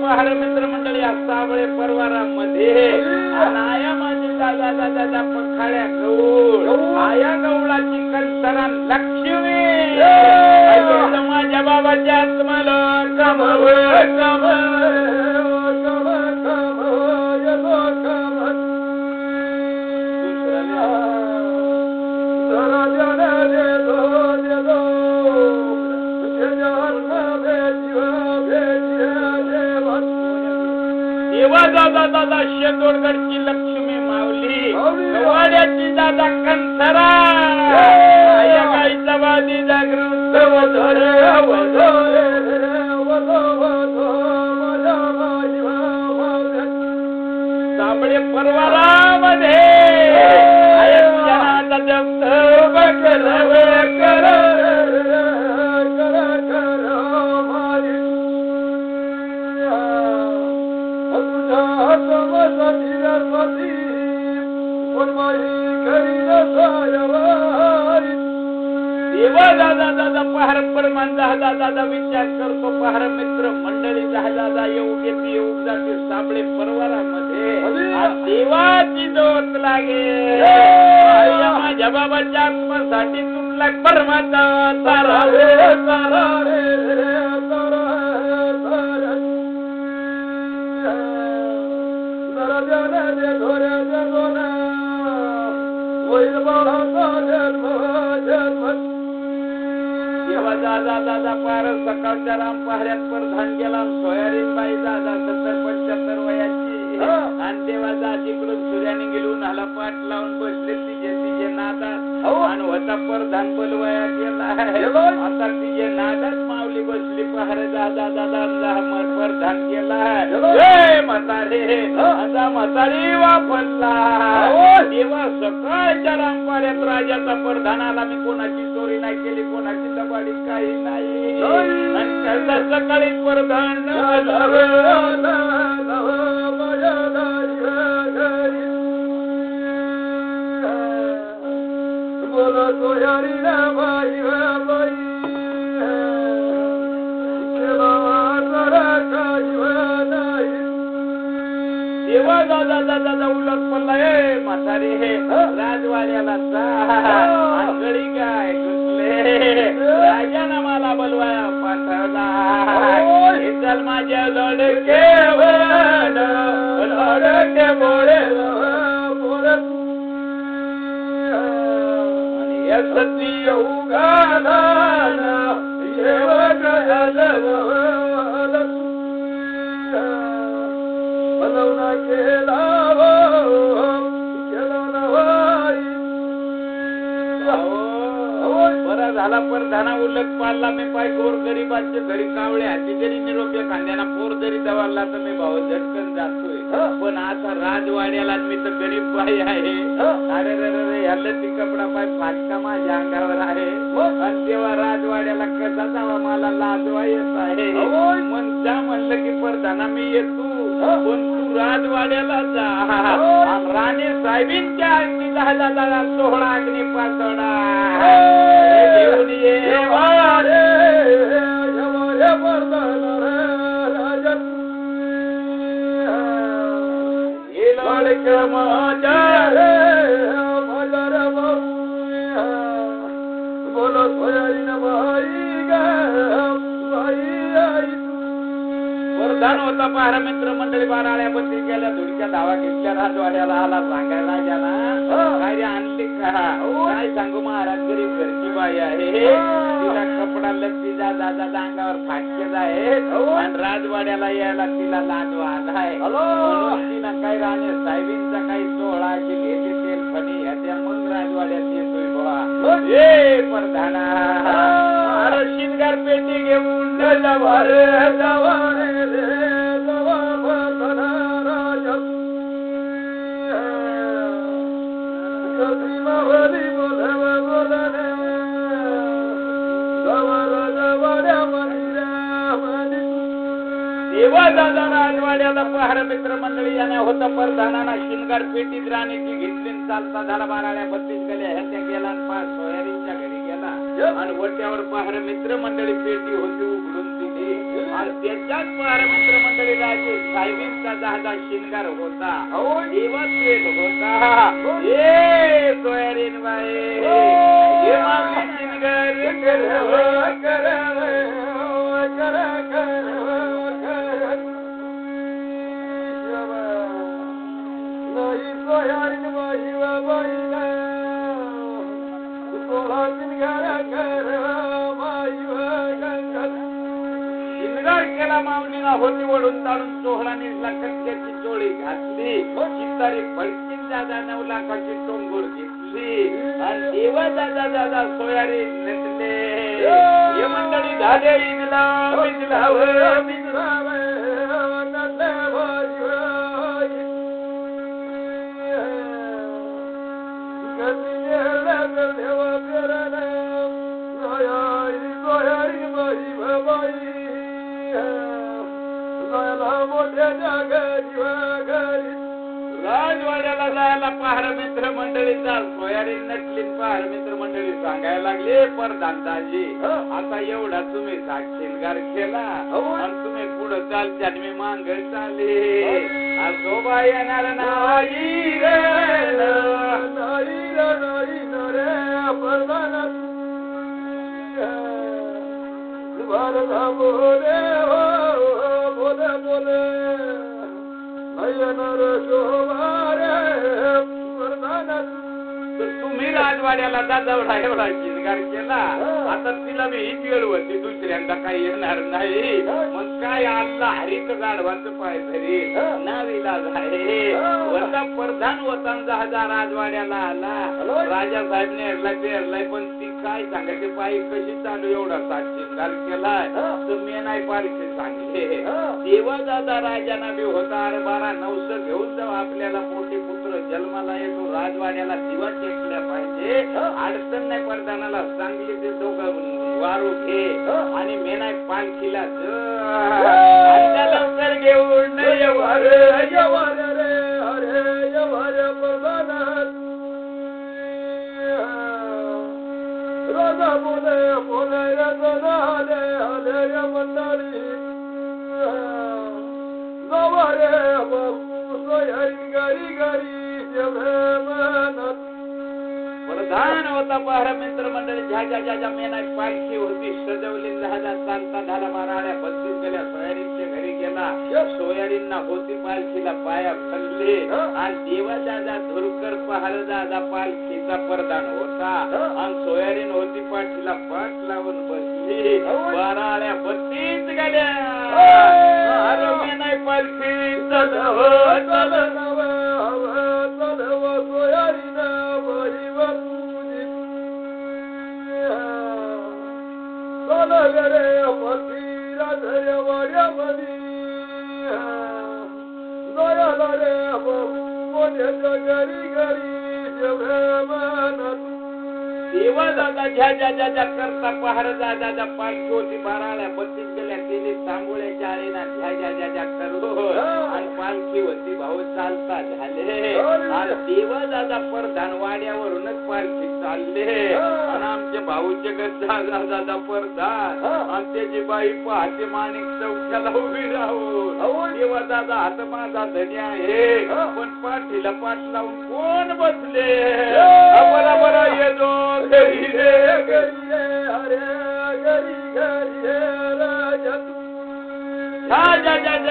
पहार मित्र मंडळी साबळे परिवारामध्ये आया माझी दादा दादा पखाड्या गौळ आया गवळाची कंसरा लक्ष्मी माझ्या बाबाच्या आत्माला कमव दादा शेंदोडगडची लक्ष्मी माऊली वाड्याची दादा कंसरा गाईचा वादी जागृत साबळे परिवारामध्ये दादा दादा पहार परमान दादा दादा विचार करतो पहार मित्र मंडळी दादा येऊ घेते येऊ जाते साबळे परिवारामध्ये देवाची ज्योत लागे माझ्या बाबाच्या आत्मासाठी तुटला परमाचा तारा रे तारा रे दादा दादा पार सकाळच्या राम पहाऱ्यात प्रधान गेला सोयारीन बाई दादा 70-75 वयाची आणि तेव्हा दाजीकडून सूर्याने गेलून हाला पाठ लावून बसले तिचे नादात आणि होता प्रधान बोलवाया गेला आता तिचे नादात माऊली बसली पहारे दादा दादा प्रधान गेला म्हातारे आता म्हातारी वापरला तेव्हा सकाळच्या राम पहाऱ्यात राजाचा प्रधान आला मी कोणाची चोरी नाही केली कोणाची दबाडी काही नाही आणि त्याचा सकाळी प्रधान बोला सोयारी ना बाई बाई देवा दादा दादा उलट पडला म्हातारे राजवाड्याला गडी काय घुसले राजानं मला बोलवाया पाठवला चल माझ्या लडके लडके बोळे सती येऊ गाला बनवना केला बरा झाला परधाना उलट पाडला मी पाय गोर गरीबाचे घरी कावळे हाती जरी निरोप खांद्याना पोर जरी दवाला तर मी भाऊ झटकन जातोय पण आता राजवाड्याला मी तर गरीब बाई आहे अरे रे ह्याला ती कपडा पाय फाटका माझ्या अंगावर आहे आणि तेव्हा राजवाड्याला कसा जावा मला लाजवा येत आहे मन जा म्हणलं की परधाना मी येतो पण तू राजवाड्याला जा आणि राणी साहेबींच्या आरतीला दादा सोहळा अग्नी पासोडा घेऊन ये वारे बोलो सोयारी न बाई वरदान होता पहारा मित्र मंडळी बाराळ्या बत्ती गेल्या धुडक्या धावा घेतल्या राजवाड्याला आला सांगायला गेला काय रे आणली का काय सांगू महाराज गरीब घरची बाई आहे तिला कपडा लत्तीचा दादा अंगावर फाटकेच आहे आणि राजवाड्याला यायला तिला लाज वाद आहे म्हणून तिनं काही राणे साहेबींचा काही सोहळा की घेते तेल फणी ह्याच्या मग राजवाड्यात येतोय बा ए प्रधाना शिनगार पेटी घेऊन देवा दादा राजवाड्याला पहार मित्र मंडळी याने होता प्रधानाना शिनगार पेटीत राणीची घेतली चालता झाला बाराळ्या 32 गल्या ह्याच्या गेला आणि 5 सोयारीच्या घरी गेला आणि वट्यावर पहार मित्र मंडळी पेटी होती उघडून दिली आणि त्याच्यात पहार मित्र मंडळी राजे साहेबींचा जहाजा शिनगार होता देवा पेट होता ए सोयारीन बाई हे मागली शिनगार केला माऊलीला होती वडून ताडून सोहळा निघला कटक्याची चोळी घातली चित्तारी फडकीन दादा 9 लाखाची टोंगोर घेतली आणि देवा दादा दादा सोयारी नटले हे मंडळी झाले इजला राजवाड्याला जायला पहार मित्र मंडळीचा सोयारी नटली पहार मित्र मंडळी सांगायला लागले परदानदाजी आता एवढा तुम्ही साक्षीगार केला आणि तुम्ही पुढे चालते आणि मी मांग चालले शोभा येणार नाही बोले बोले बोले तुम्ही राजवाड्याला दादा एवढा शिनगार केला आता तिला मी हीच वेळ होती दुसऱ्यांदा काही येणार नाही मग काय आल्ला हरित गाढवाचं पाय धरी नावीला आहे वरचा प्रधान होता जहाजा राजवाड्याला आला राजा साहेबने हरलाय पण ती काय सांगायचे पायी कशी चालू एवढा शिनगार केलाय तर मी नाही पारखे सांगले देवा दादा राजाना बी होता 12-9 घेऊन जाऊ आपल्याला मोठे पुत्र जन्माला येतो राजवाड्याला दिवा टेकल्या पाहिजे अडचण नाही प्रधानाला सांगली ते दोघं वारू घे आणि मेनाय पालखीला लवकर घेऊन राजा बोले बोले आले मंडळी नवरे बाबू सोयारी गरी गरी प्रधान होता पहार मित्र मंडळी ज्या मेनाय पालखी होती सजवली जहाजा चालता झाला बाराळ्या 32 गेल्या सोयारीच्या घरी गेला सोयारींना होती पालखीला पाया पडले आणि देवा दादा धुरकर पहार दादा पालखीचा प्रधान होता आणि सोयारीन होती पाठीला पाठ लावून बसली बाराळ्या 32 गेल्या मेनाय पालखी देवा दादा ज्या करता पहार दादा पालखी होती बाराळ्या 32 गेल्या तिने सांगोळ्याच्या आळीना ज्या करू आणि पालखी होती भाऊ चालता झाले आणि देवा दादा परधान वाड्यावरूनच पालखी चालले आणि आमचे भाऊचे दादा परधान आणि त्याची बाई पहाटे माणिक चौक्याला उभी राहून देवा दादा हात माझा धनी आहे पण पाठीला पाठ लावून कोण बसले बरोबर येतो घरी रे घरी अरे घरी घरी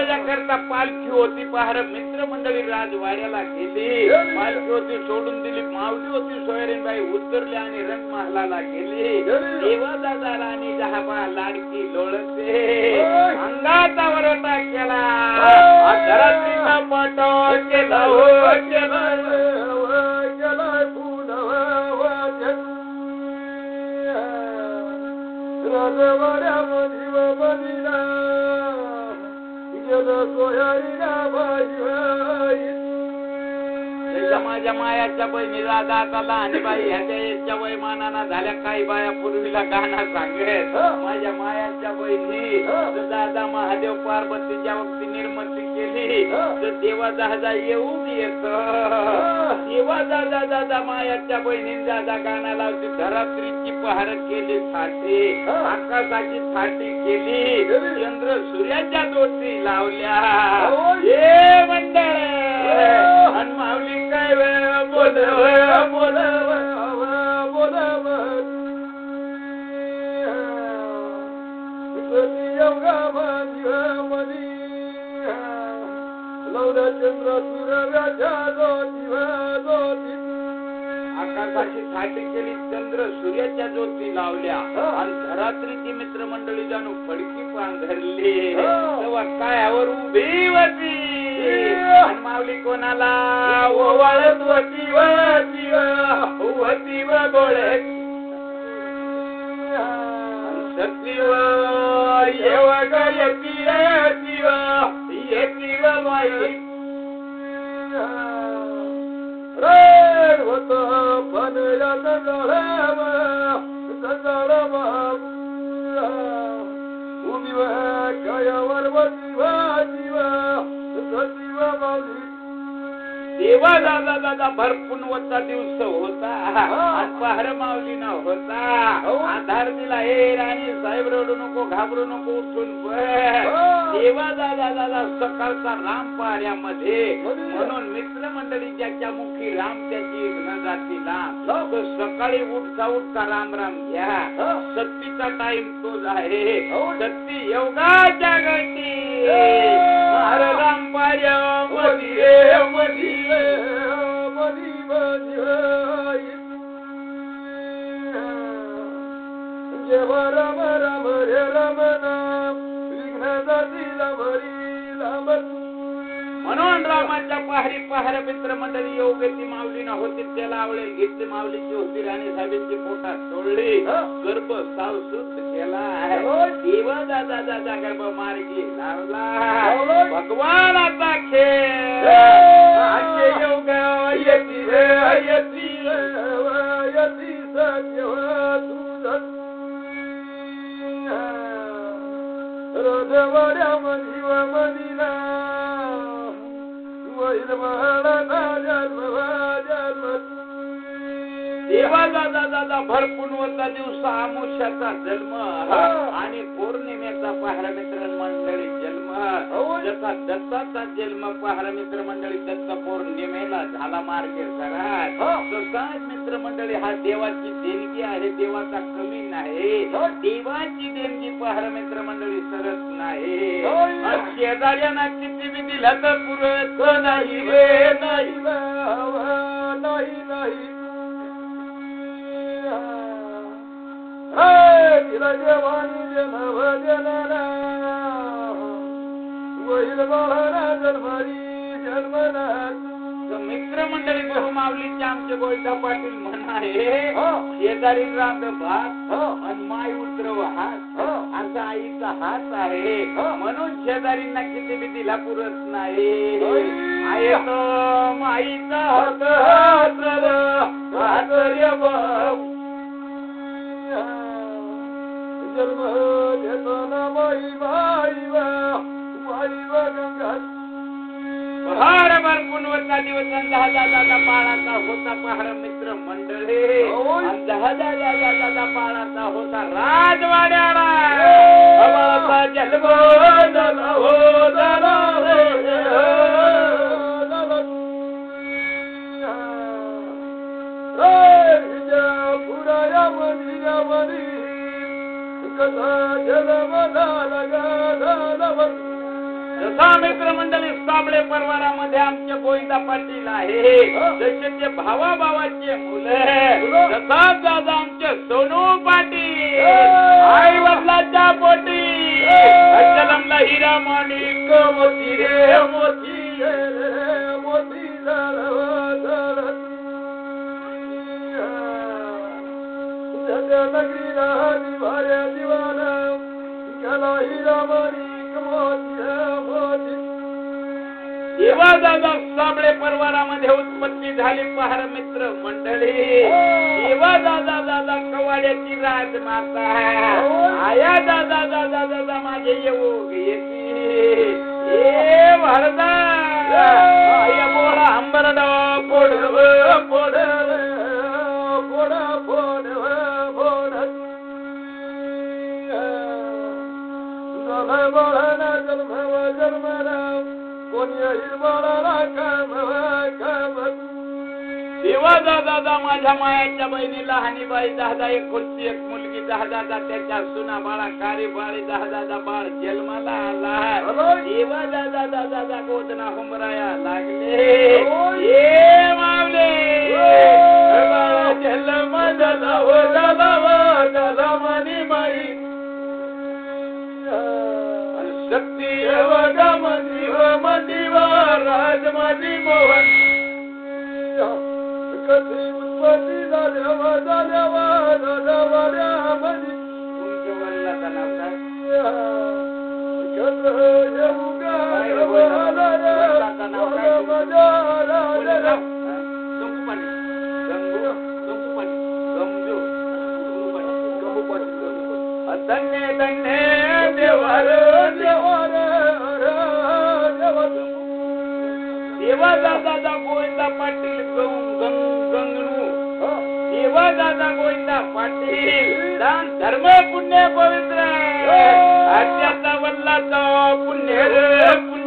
राजा करता पालखी होती पहार मित्रमंडळी राजवाड्याला गेली पालखी होती सोडून दिली मावली होती सोयरीनबाई उतरली आणि रंगमहालाला गेली देवा दादा राणी जहाबा लाडकी लोळते अंगाचा वरटा केला धरात्रीचा पाठोळ केला हो केला माझ्या मायाच्या बहिणीला दादा लहान बाई ह्याच्या वयमानाना झाल्या काही बाया पूर्वीला गाणं सांगेत माझ्या मायाच्या बहिणी दादा महादेव पार्वतीच्या वक्ती निर्मती केली तर देवा दादा येऊन येत देवा दादा दादा मायाच्या बहिणी दादा गाणं लावती धरात्रीची पहार केली थाटी आकाशाची थाटी केली चंद्र सूर्याच्या दोटी लावल्या हे मंडळ आणि माऊली काय वेळ बोल बोल बोल लवला चंद्र सूर्याच्या ज्योती आकाशाची थाटी केली चंद्र सूर्याच्या ज्योती लावल्या आणि धरात्रीची मित्रमंडळी जाणू फडकी पांघरली तेव्हा कायावर उभी होती आणि माऊली कोणाला ओवाळत होती वती वती व गोळे सती व येव ग येती येती व येती व बाई रे होत पनया संजाळ बाबू उभी व कायावर वती वती व सती व बाई देवा दादा दादा भरपुनवता दिवस होता आणि पहार माऊलीना होता आधार दिला हे राणी साहेब रडू नको घाबरू नको उठून देवा दादा दादा सकाळचा राम पहाऱ्यामध्ये म्हणून मित्रमंडळी ज्याच्या मुखी राम त्याची न जाती लांब सकाळी उठता उठता राम राम घ्या सत्तीचा टाइम तोच आहे सत्ती योगाच्या गती राम पहाऱ्यामध्ये रम रम रे रमना म्हणून रामाच्या पहारी पहार मित्रमंडळी योग्यती माऊलीना होती त्याला आवडेल घेतली माऊलीची होती राणी साहेबांची पोटात सोडली गर्भ सावसूत केला देवा दादा दादा गर्भ मार्गी लावला भगवानाचा खेळ योग यती यती यती सत्य रजवाड्या मधीव मदिना वैल महाळा जन्म जन्म देवा दादा दादा भरपुनवता दिवसा आमुष्याचा जन्म आणि पौर्णिमेचा पहार मित्र मंडळी जन्म जसा दत्ताचा जन्म पहार मित्र मंडळी दत्त पौर्णिमेला झाला मार्गे सरात तसाच मित्र मंडळी हा देवाची देणगी आहे देवाचा कमी नाही देवाची देणगी पहार मित्र मंडळी सरत नाही शेजाऱ्यांना किती बी दिला तर पुरत नाही नाही नाही नाही तिला देवानी जन्म जनाला वैल बाळा जन्मारी जन्मना मित्रमंडळी गुरु माऊलीचे आमचे गोविंदा पाटील म्हणाले शेजारी राम भात आणि माय उतरव हात असा आईचा हात आहे म्हणून शेजारींना किती बी दिला पुरत नाही माईचा हात हात रे बाबू जन्म देताना माई माई वा गंगा भारभर पुनवता दिवस दादा बाळाचा होता पहार मित्र मंडळी दादा बाळाचा होता राजवाड्याला हवाचा जलवा झाला हो झाला पुराया मंदिरा मनी कथा जलमला लगा जसा मित्र मंडळी साबळे परिवारामध्ये आमचे गोविंदा पाटील आहे जसे ते भावाभावाचे मुलं तसाच दादा आमचे सोनू पाटील आई वडिलांच्या पोटी जलमला हिरा माणिक मोती रे मोती मोती नगरीला दिवाऱ्या दिवाना गेला हिरा माणिक मोती देवा दादा साबळे परिवारामध्ये उत्पत्ती झाली पहार मित्र मंडळी देवा दादा कवाड्याची राजमाता आया दादा माझे येऊ येती ए भरदा आया बोला अंबरडा पोड पोड पोडा पोड पोड जन्म बळना जन्मरा कोणी हिरबाळाला काम देवा दादा माझ्या मायाच्या बहिणीला हानीबाई दादा एक खुर्ची एक मुलगी दादा त्याच्या सुना बाळा कारी बाळी दादा बाळ जन्माला आला देवा दादा गोदना हुमराया लागले ए मावले जन्म झाला मनी बाई शक्ती मदिवा राजमाजी मोहन कधी उत्पत्ती झाल्यावर मधी तुमच्या वडिलांचं नाव काय धन्य धन्य देवर देवा दादा गोविंदा पाटील गंगणू देवा दादा गोविंदा पाटील दान धर्म पुण्य पवित्र आज्ञाचा वल्लाचा पुण्य पुण्य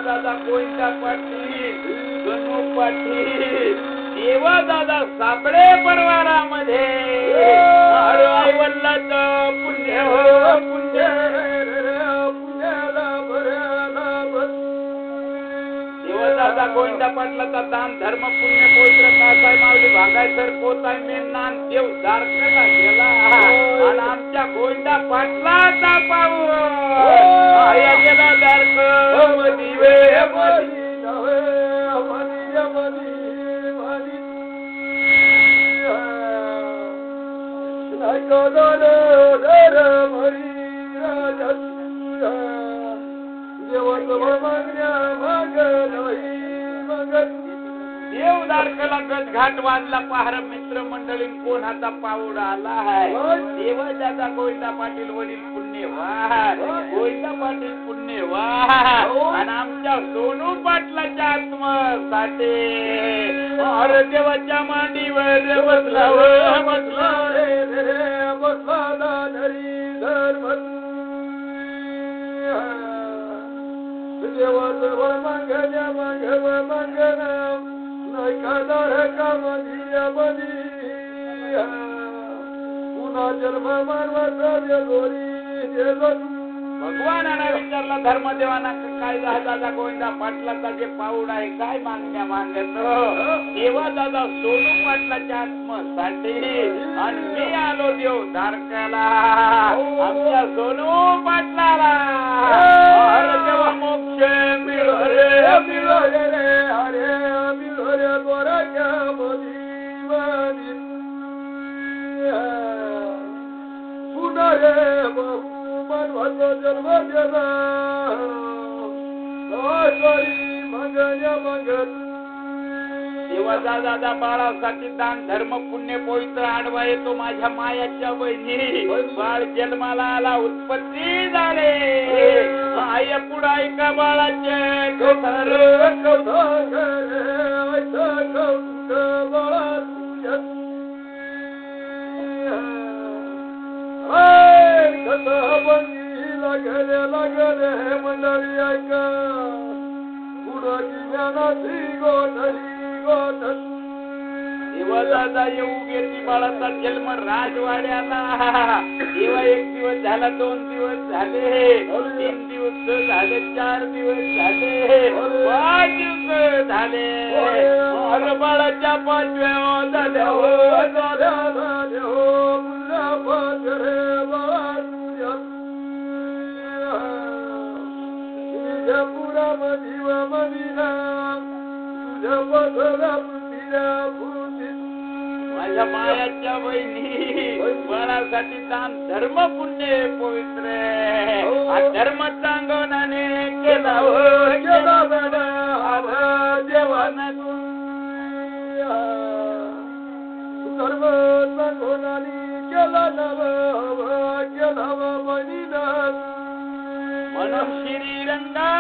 दादा गोविंदा पाटील गणू पाटील देवा दादा साबळे परिवारामध्ये आई वल्लाचं पुण्य हो पुण्य देवा दादा गोविंदा पाटलाचा दान धर्म पुण्य पवित्र कासाय मावली भागायसर पोताय मेन नान देव दारकला गेला आणि आमच्या गोविंदा पाटलाचा पाऊ आया गेला दारक दिवे देव दारकला गज घाट वाजला पहार मित्र मंडळी कोणाचा पाऊड आला आहे देव दादा गोविंदा पाटील वडील पुण्यवान गोविंदा पाटील पुण्यवान आणि आमच्या सोनू पाटलाच्या आत्मसाठी अरे देवाच्या मांडीवर बसला बसला बसला धरी धर्म देवाचं वर मंगना नैकादार कामधिया बनी पुन्हा जन्म मानवाचा गोरी भगवानाने विचारला धर्मदेवाना काय दादा गोविंदा पाटलाचा जे पाऊड आहे काय मागण्या मागत देवा दादा सोनू पाटलाच्या आत्मसाठी आणि मी आलो देव धारकाला आमच्या सोनू पाटलाला हर देवा मोक्ष मिळो रे हरे मिळो रे गोराच्या मधी पुन्हा रे जन्म देवा तेव्हा दादा बाळासाठी दान धर्म पुण्य पवित्र आडवा येतो माझ्या मायाच्या बहिणी. बाळ जन्माला आला उत्पत्ती झाले आई पुढा एका बाळाचे लागले मंडळी ऐका पुढं ज्ञानाची गोठली तेव्हा दादा येऊ गेली बाळाचा जन्म राजवाड्याला. तेव्हा 1 दिवस झाला, 2 दिवस झाले, 3 दिवस झाले, 4 दिवस झाले, 5 दिवस झाले. अरे बाळाच्या 5व्या झाल्या पुरा मधीवा मदिना तुझ्या पसरा माझ्या मायाच्या बहिणी बाळासाठी दान धर्म पुण्य पवित्र धर्म चांगवणाने केला देवाना धर्म चांगवणाने केला नव केला बहिणीला म्हणून श्रीरंगा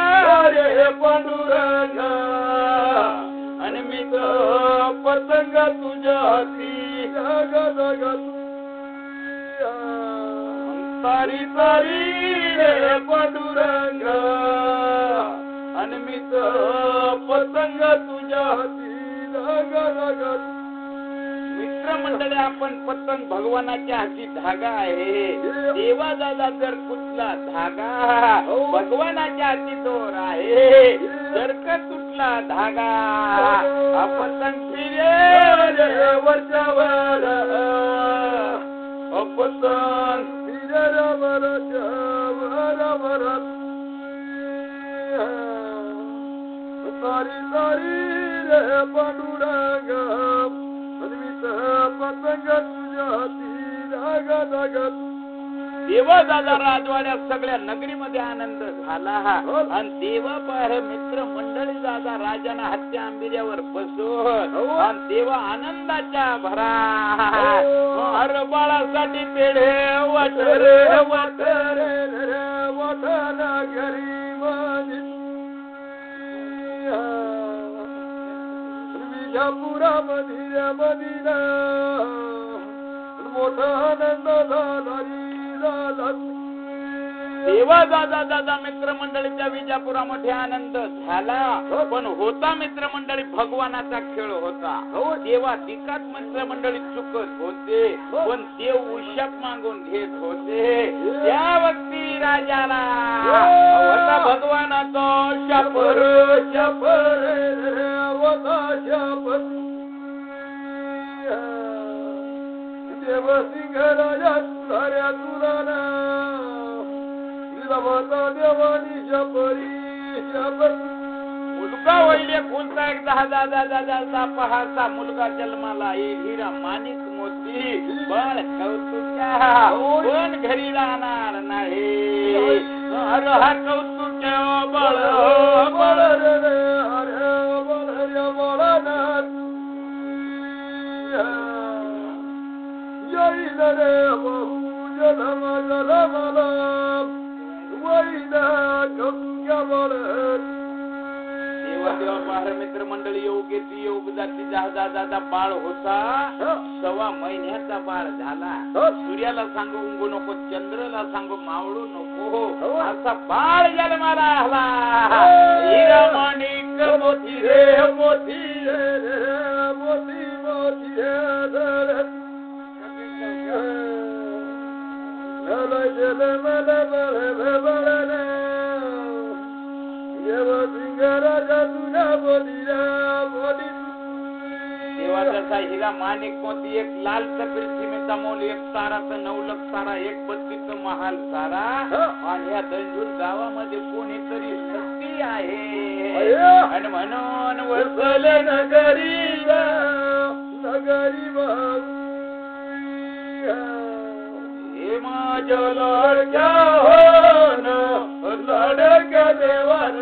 रे पांडुरंगा आणि मी पतंग तुझ्या हाती तारी तारी रे पांडुरंग आणि मी पतंग तुझ्या हाती. मित्रमंडळी आपण पतंग भगवानाच्या हाती धागा आहे. देवा दादा जर कुठला धागा भगवानाच्या हाती दोर आहे, जर का तुटला धागा पतंग फिरे वरच्यावर पतंग फिरे वर तारी तारी रे पांडुरंग पतंग तुझ्या हाती धागा धागा. देवा दादा राजवाड्यात सगळ्या नगरीमध्ये आनंद झाला आणि देवा पार मित्र मंडळी दादा राजाना हत्या आंबिऱ्यावर बसून आणि देवा आनंदाच्या भरा हर बाळासाठी पेढे वाटरे वाटरे वाटना घरी पुरा मधीरा मदिना मोठा आनंद झाला. देवा दादा दादा मित्रमंडळीच्या विजापुरामध्ये आनंद झाला, पण होता मित्रमंडळी भगवानाचा खेळ होता. देवा दिकात मित्रमंडळी चुकत होते, पण देव उशाप मागून घेत होते. त्या व्यक्ती राजाला होता भगवानाचा शापर शापर देव सिंह राजा साऱ्या तुराना देवानी शपरी शपर मुलगा वैले फुलता एक 10,000 पहाचा मुलगा जन्माला येईल. हिरा माणिक मोती बाळ कौतुक्या कोण घरी राहणार नाही. अरे हा कौतुक्या बाळ बळ रे अरे बळ बळनाथ येईल रे बहु जलम जलमला वैदा कौतुक्या बळ. देवा देवा बाहेर मित्र मंडळी योग येते योग जाती 10,000 बाळ होता. 6 महिन्याचा बाळ झाला. सूर्याला सांगू उंगू नको, चंद्राला सांगू मावळू नको, असा बाळ जन्माला आला. हिरा माणिक मोती रे मोती मोती मोती रे जलमला बळ बळना देवा जसा हिरा माणिक मोती एक लाल पृथ्वीचा मोल 1 ताराचा 9 लाख तारा 1 बत्तीचा महाल सारा. आणि या दंजूर गावामध्ये कोणीतरी सती आहे आणि म्हणून वसले नगरी नगरी हे माझ्या लाडक्या होन लाडक्या देवान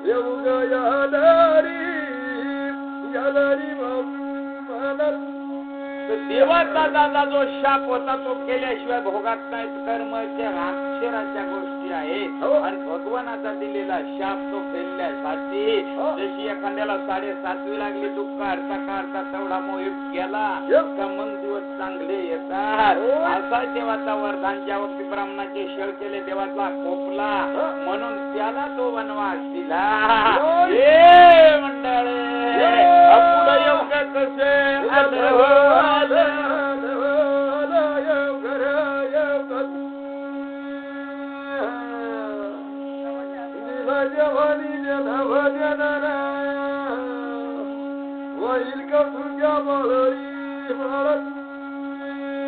येऊगा यादारी मनत देवाचा दादा जो शाप होता तो केल्याशिवाय भोगात नाही. कर्मच्या अक्षराच्या गोष्टी आहेत आणि भगवानाचा दिलेला शाप तो केल्यासाठी जशी एखाद्याला 7.5वी लागली दुःख काढता काढता तेवढा मोहित गेला का मग दिवस चांगले येतात. असा देवाचा वरदान ज्या वक्ती ब्राह्मणाचे शेळ केले देवाचा कोपला म्हणून त्याला तो वनवास दिला. हे मंडळे पुढे येऊ का कसे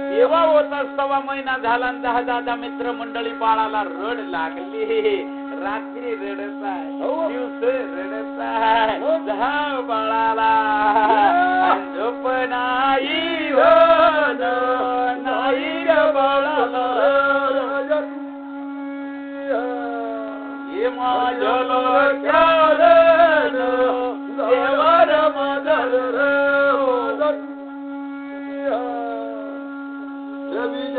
तेव्हा होता 6वा महिना झाला 10 मित्र मंडळी बाळाला रड लागली. रात्री रडत आहे दिवस रडत आहे बाळाला झोप नाही नाही बाळाला हे माझ्या देवार मदर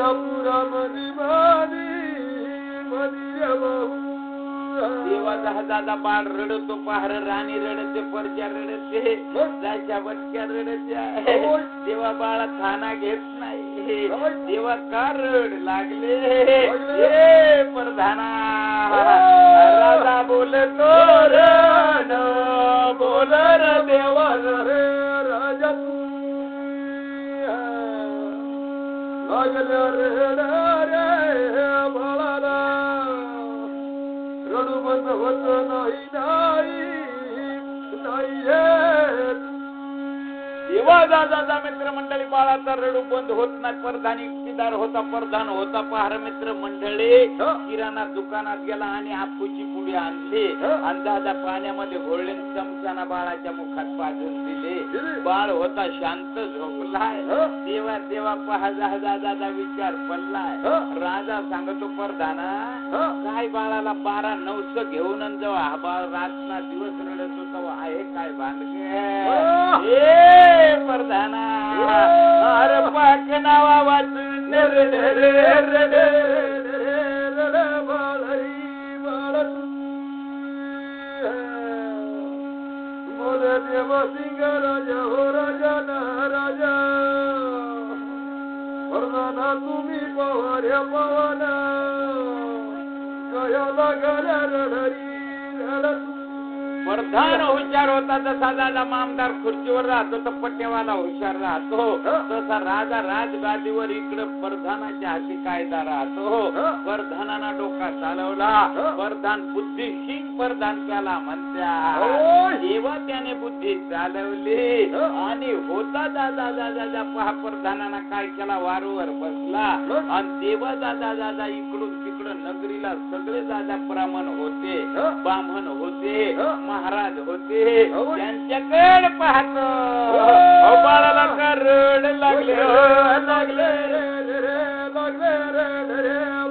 पुरा मनी देवा दादा बाळ रडतो पहार राणी रडते परच्या रडते जायच्या बटक्या रडत्या. देवा बाळा थाना घेत नाही. देवा का रड लागले हे प्रधाना राजा बोलतो रण बोल रे देवा रे राजा लागल्या रे बाळाला रडू बंद होत नाही देवा दादा मित्र मंडळी बाळाचा रडू बंद होत नाही. प्रधान इक्तीदार होता प्रधान होता पहार मित्र मंडळी किराणा दुकानात गेला आणि आपूची पुडी आणली आणि दादा पाण्यामध्ये घोळले चमचाना बाळाच्या मुखात पाजून दिले. बाळ होता शांत झोपलाय. देवा देवा पहा दादा विचार पडलाय. राजा सांगतो प्रधाना काय बाळाला 12-9 घेऊन जेव्हा हा बाळ रातना दिवस रडत होता आहे काय भांडगे प्रधाना अरे पाक नावा वाचून देव सिंग राजा हो राजा ना राजा प्रधाना तुम्ही पवाऱ्या पवना कयाला गल्या रडरी रडत. प्रधान हुशार होता जसा दादा मामदार खुर्चीवर राहतो तर पट्टेवाला हुशार राहतो तसा राजा राजगादीवर इकडे प्रधानाच्या हाती कायदा राहतो. प्रधानाना डोका चालवला. प्रधान बुद्धिहीन प्रधान त्याला म्हणत्या. तेव्हा त्याने बुद्धी चालवली आणि होता दादा पहा प्रधानाना काय केला वारूवर बसला आणि तेव्हा दादा इकडून तिकडं नगरीला सगळे दादा ब्राह्मण होते ब्राह्मण होते महाराज होते त्यांच्याकडे पाहतो बाळाला का रड लागले लागले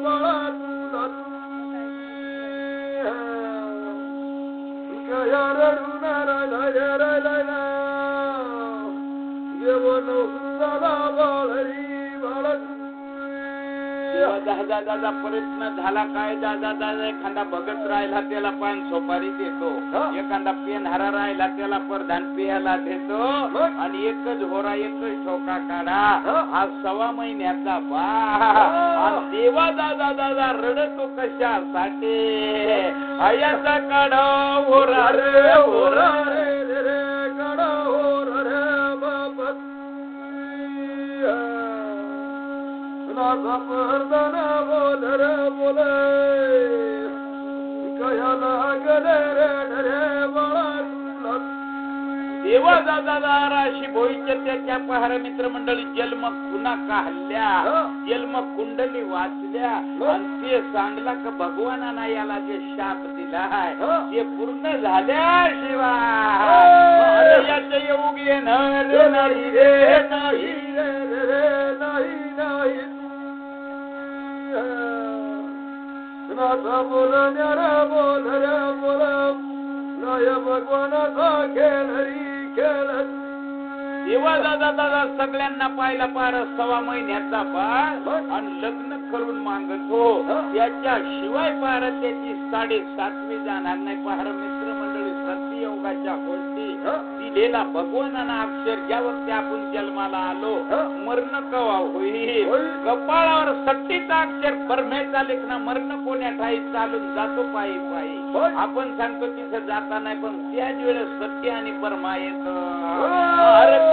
बाळा कया रडून राहिला जेवण सुंदरा बाळरी बाळा दादा प्रयत्न झाला काय दादा एखादा भगत राहिला त्याला पान सोपारी देतो. एखादा पेनहारा राहिला त्याला प्रधान पेयाला देतो आणि एकच होरा एकच ठोका काढा. हा 6 महिन्याचा बाळ देवा दादा रडतो कशासाठी आयाचा काढा होरा रे होरा रे काढा होरा रे बाबा प्रधाना बोल रे बोल कयाला गले रे बाळा देवा दादा राशी भोईच्या त्याच्या पहार मित्र मंडळी जन्म खुना काढल्या जन्म कुंडली वाचल्या आणि ते सांगला का भगवानाना याला जे शाप दिलाय ते पूर्ण झाल्याशिवाय याचे योग येणार नाही रे नाही नाथा बोलण्यारा बोल रे बोल लय भगवानाचा खेळ हरी खेळत देवा दादा दादा सगळ्यांना पाहिला पार 6 महिन्याचा बाळ आणि लग्न करून मागतो त्याच्याशिवाय पार त्याची 7.5वी जाणार नाही पार मित्रमंडळी सत्ययोगाच्या गोष्टी दिलेला भगवानानं अक्षर ज्या वक्ती आपण जन्माला आलो मरण कवा होईल कपाळावर सट्टीचा अक्षर परमेचा लेखना मरण कोण्या ठाई चालून जातो पायी पायी आपण सांगतो तिथे जाता नाही पण त्याच वेळेस सत्य आणि परमा येत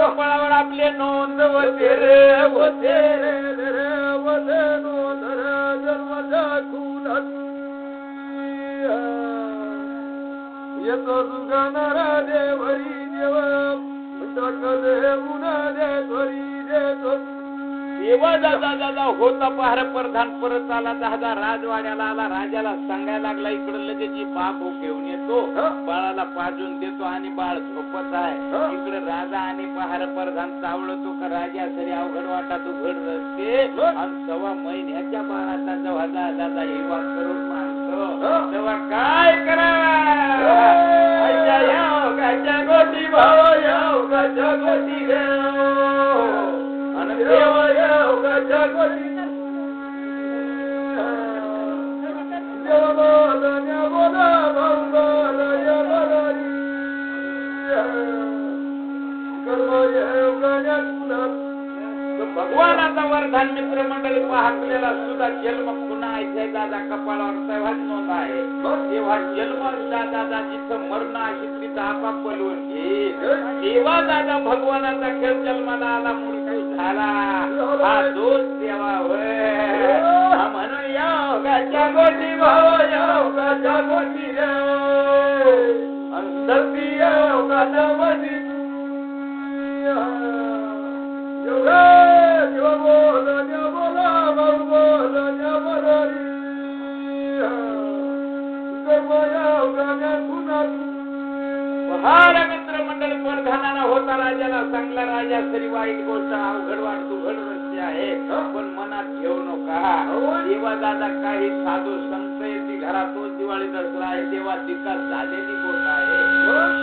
कपाळावर आपले नोंद होते रे होते रे होते नोंद रे जन्माच्या खुनात येतो सुगानारा देवरी देव टाकले उन्हा दे घरी देतो देवा दादा दादा होता पहार प्रधान परत आला दादा राजवाड्याला आला राजाला सांगायला लागला इकडे लगेच बाबू घेऊन येतो बाळाला पाजून देतो आणि बाळ झोपत आहे इकडे राजा आणि पहार प्रधान चावळतो का राजा तरी अवघड वाटत उघड रस्ते आणि 6 महिन्याच्या बाळाचा जेव्हा दादा हिवा करून मानतो तेव्हा काय करावा योगाच्या गोटी भाव योगाच्या गोटी आणि देवा योगाच्या गोटी देव बोलण्या बोला भाऊ बोलया बोलारी कर्म योगाच्या गुणात भगवानाचा वरदान मित्रमंडळी पाहतलेला सुद्धा जन्म पुन्हा ऐकाय दादा कपाळावर तेव्हाच नोंद आहे तेव्हा जन्म दादा जिथं मरण अशी तिथं आपाप बोलवून घे तेव्हा दादा भगवानाचा खेळ जन्माला आला मृत्यू झाला हा दोष देवा म्हणून योगाच्या गोटी भाव योगाच्या गोटी सती योगाच्या गोटी देव बोलण्या बोला भाऊ बोलण्या बोलारी कर्म योगाच्या गुणात पहार मित्रमंडळी प्रधानाला होता राजाला सांगला राजा तरी वाईट गोष्ट अवघड वाटतो घड रस्ते आहे पण मनात घेऊ नका देवा दादा काही साधू संत येते घरात तोच दिवाळी दसरा आहे तेव्हा दिक्कत झालेली गोष्ट आहे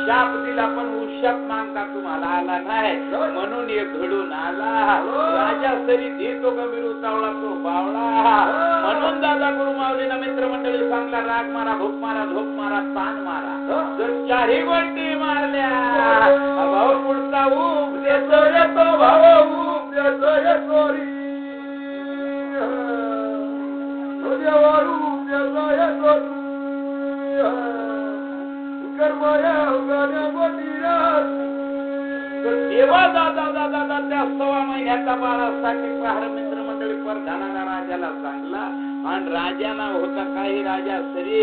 शाप दिला पण उशाप मागता तुम्हाला आला नाही म्हणून हे घडून आला राजा तरी देतो कमी उतावळा तो बावळा म्हणून दादा गुरु माऊलीना मित्रमंडळी सांगला राग मारा भूक मारा झोप मारा ताण मारा जर 4ही गोष्टी मारल्या भाऊ पुढचा ऊब देतो येतो भाऊ ऊब देतो येतो देवारू देतो येतो कर्म योगाच्या गोटी देवा दादा दादा त्या 6 महिन्याचा बाळासाठी पहार मित्रमंडळी प्रधानाला राजाला सांगला आणि राजाला होता काही राजा तरी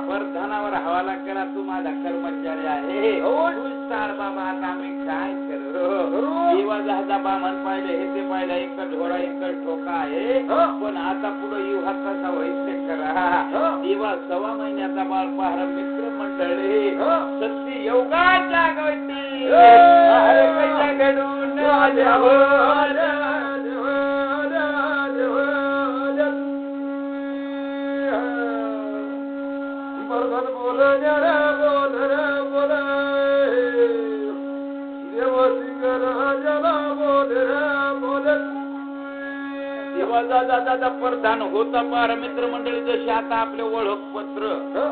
प्रधानावर हवाला केला तू माझा कर्मचारी आहे सांग बाबा आता आम्ही काय करू देवा दादा बामण पाहिले हे ते पाहिलं एक ढोरा एक ठोका आहे पण आता पुढे युवा कसा व्हायचे करा देवा 6 महिन्याचा बाळ पहार मित्रमंडळी सत्य योगाच्या गोष्टी कशा घडून प्रधान बोलण्यारा बोल रे बोल देव सिंग राजाला बोल रे बोलत तेव्हा दादा दादा प्रधान होता पार मित्रमंडळी जशी आता आपले ओळखपत्र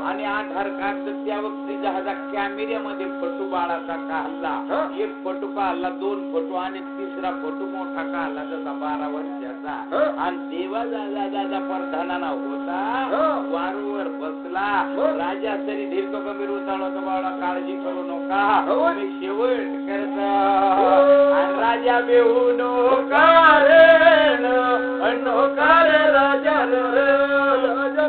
आणि आधार कार्ड त्या वक्ती जहाजा कॅमेऱ्यामध्ये फोटो बाळाचा काढला एक फोटो काढला 2 फोटो आणि 3रा फोटो मोठा काढला जसा 12 वर्षाचा आणि देवा दादा दादा प्रधानाना होता वारूवर बसला राजा तरी धीरतो कमी उतावळा बाळा काळजी करू नका मी शेवट करतो आणि राजा बेहू नका अनोकार राजा राजा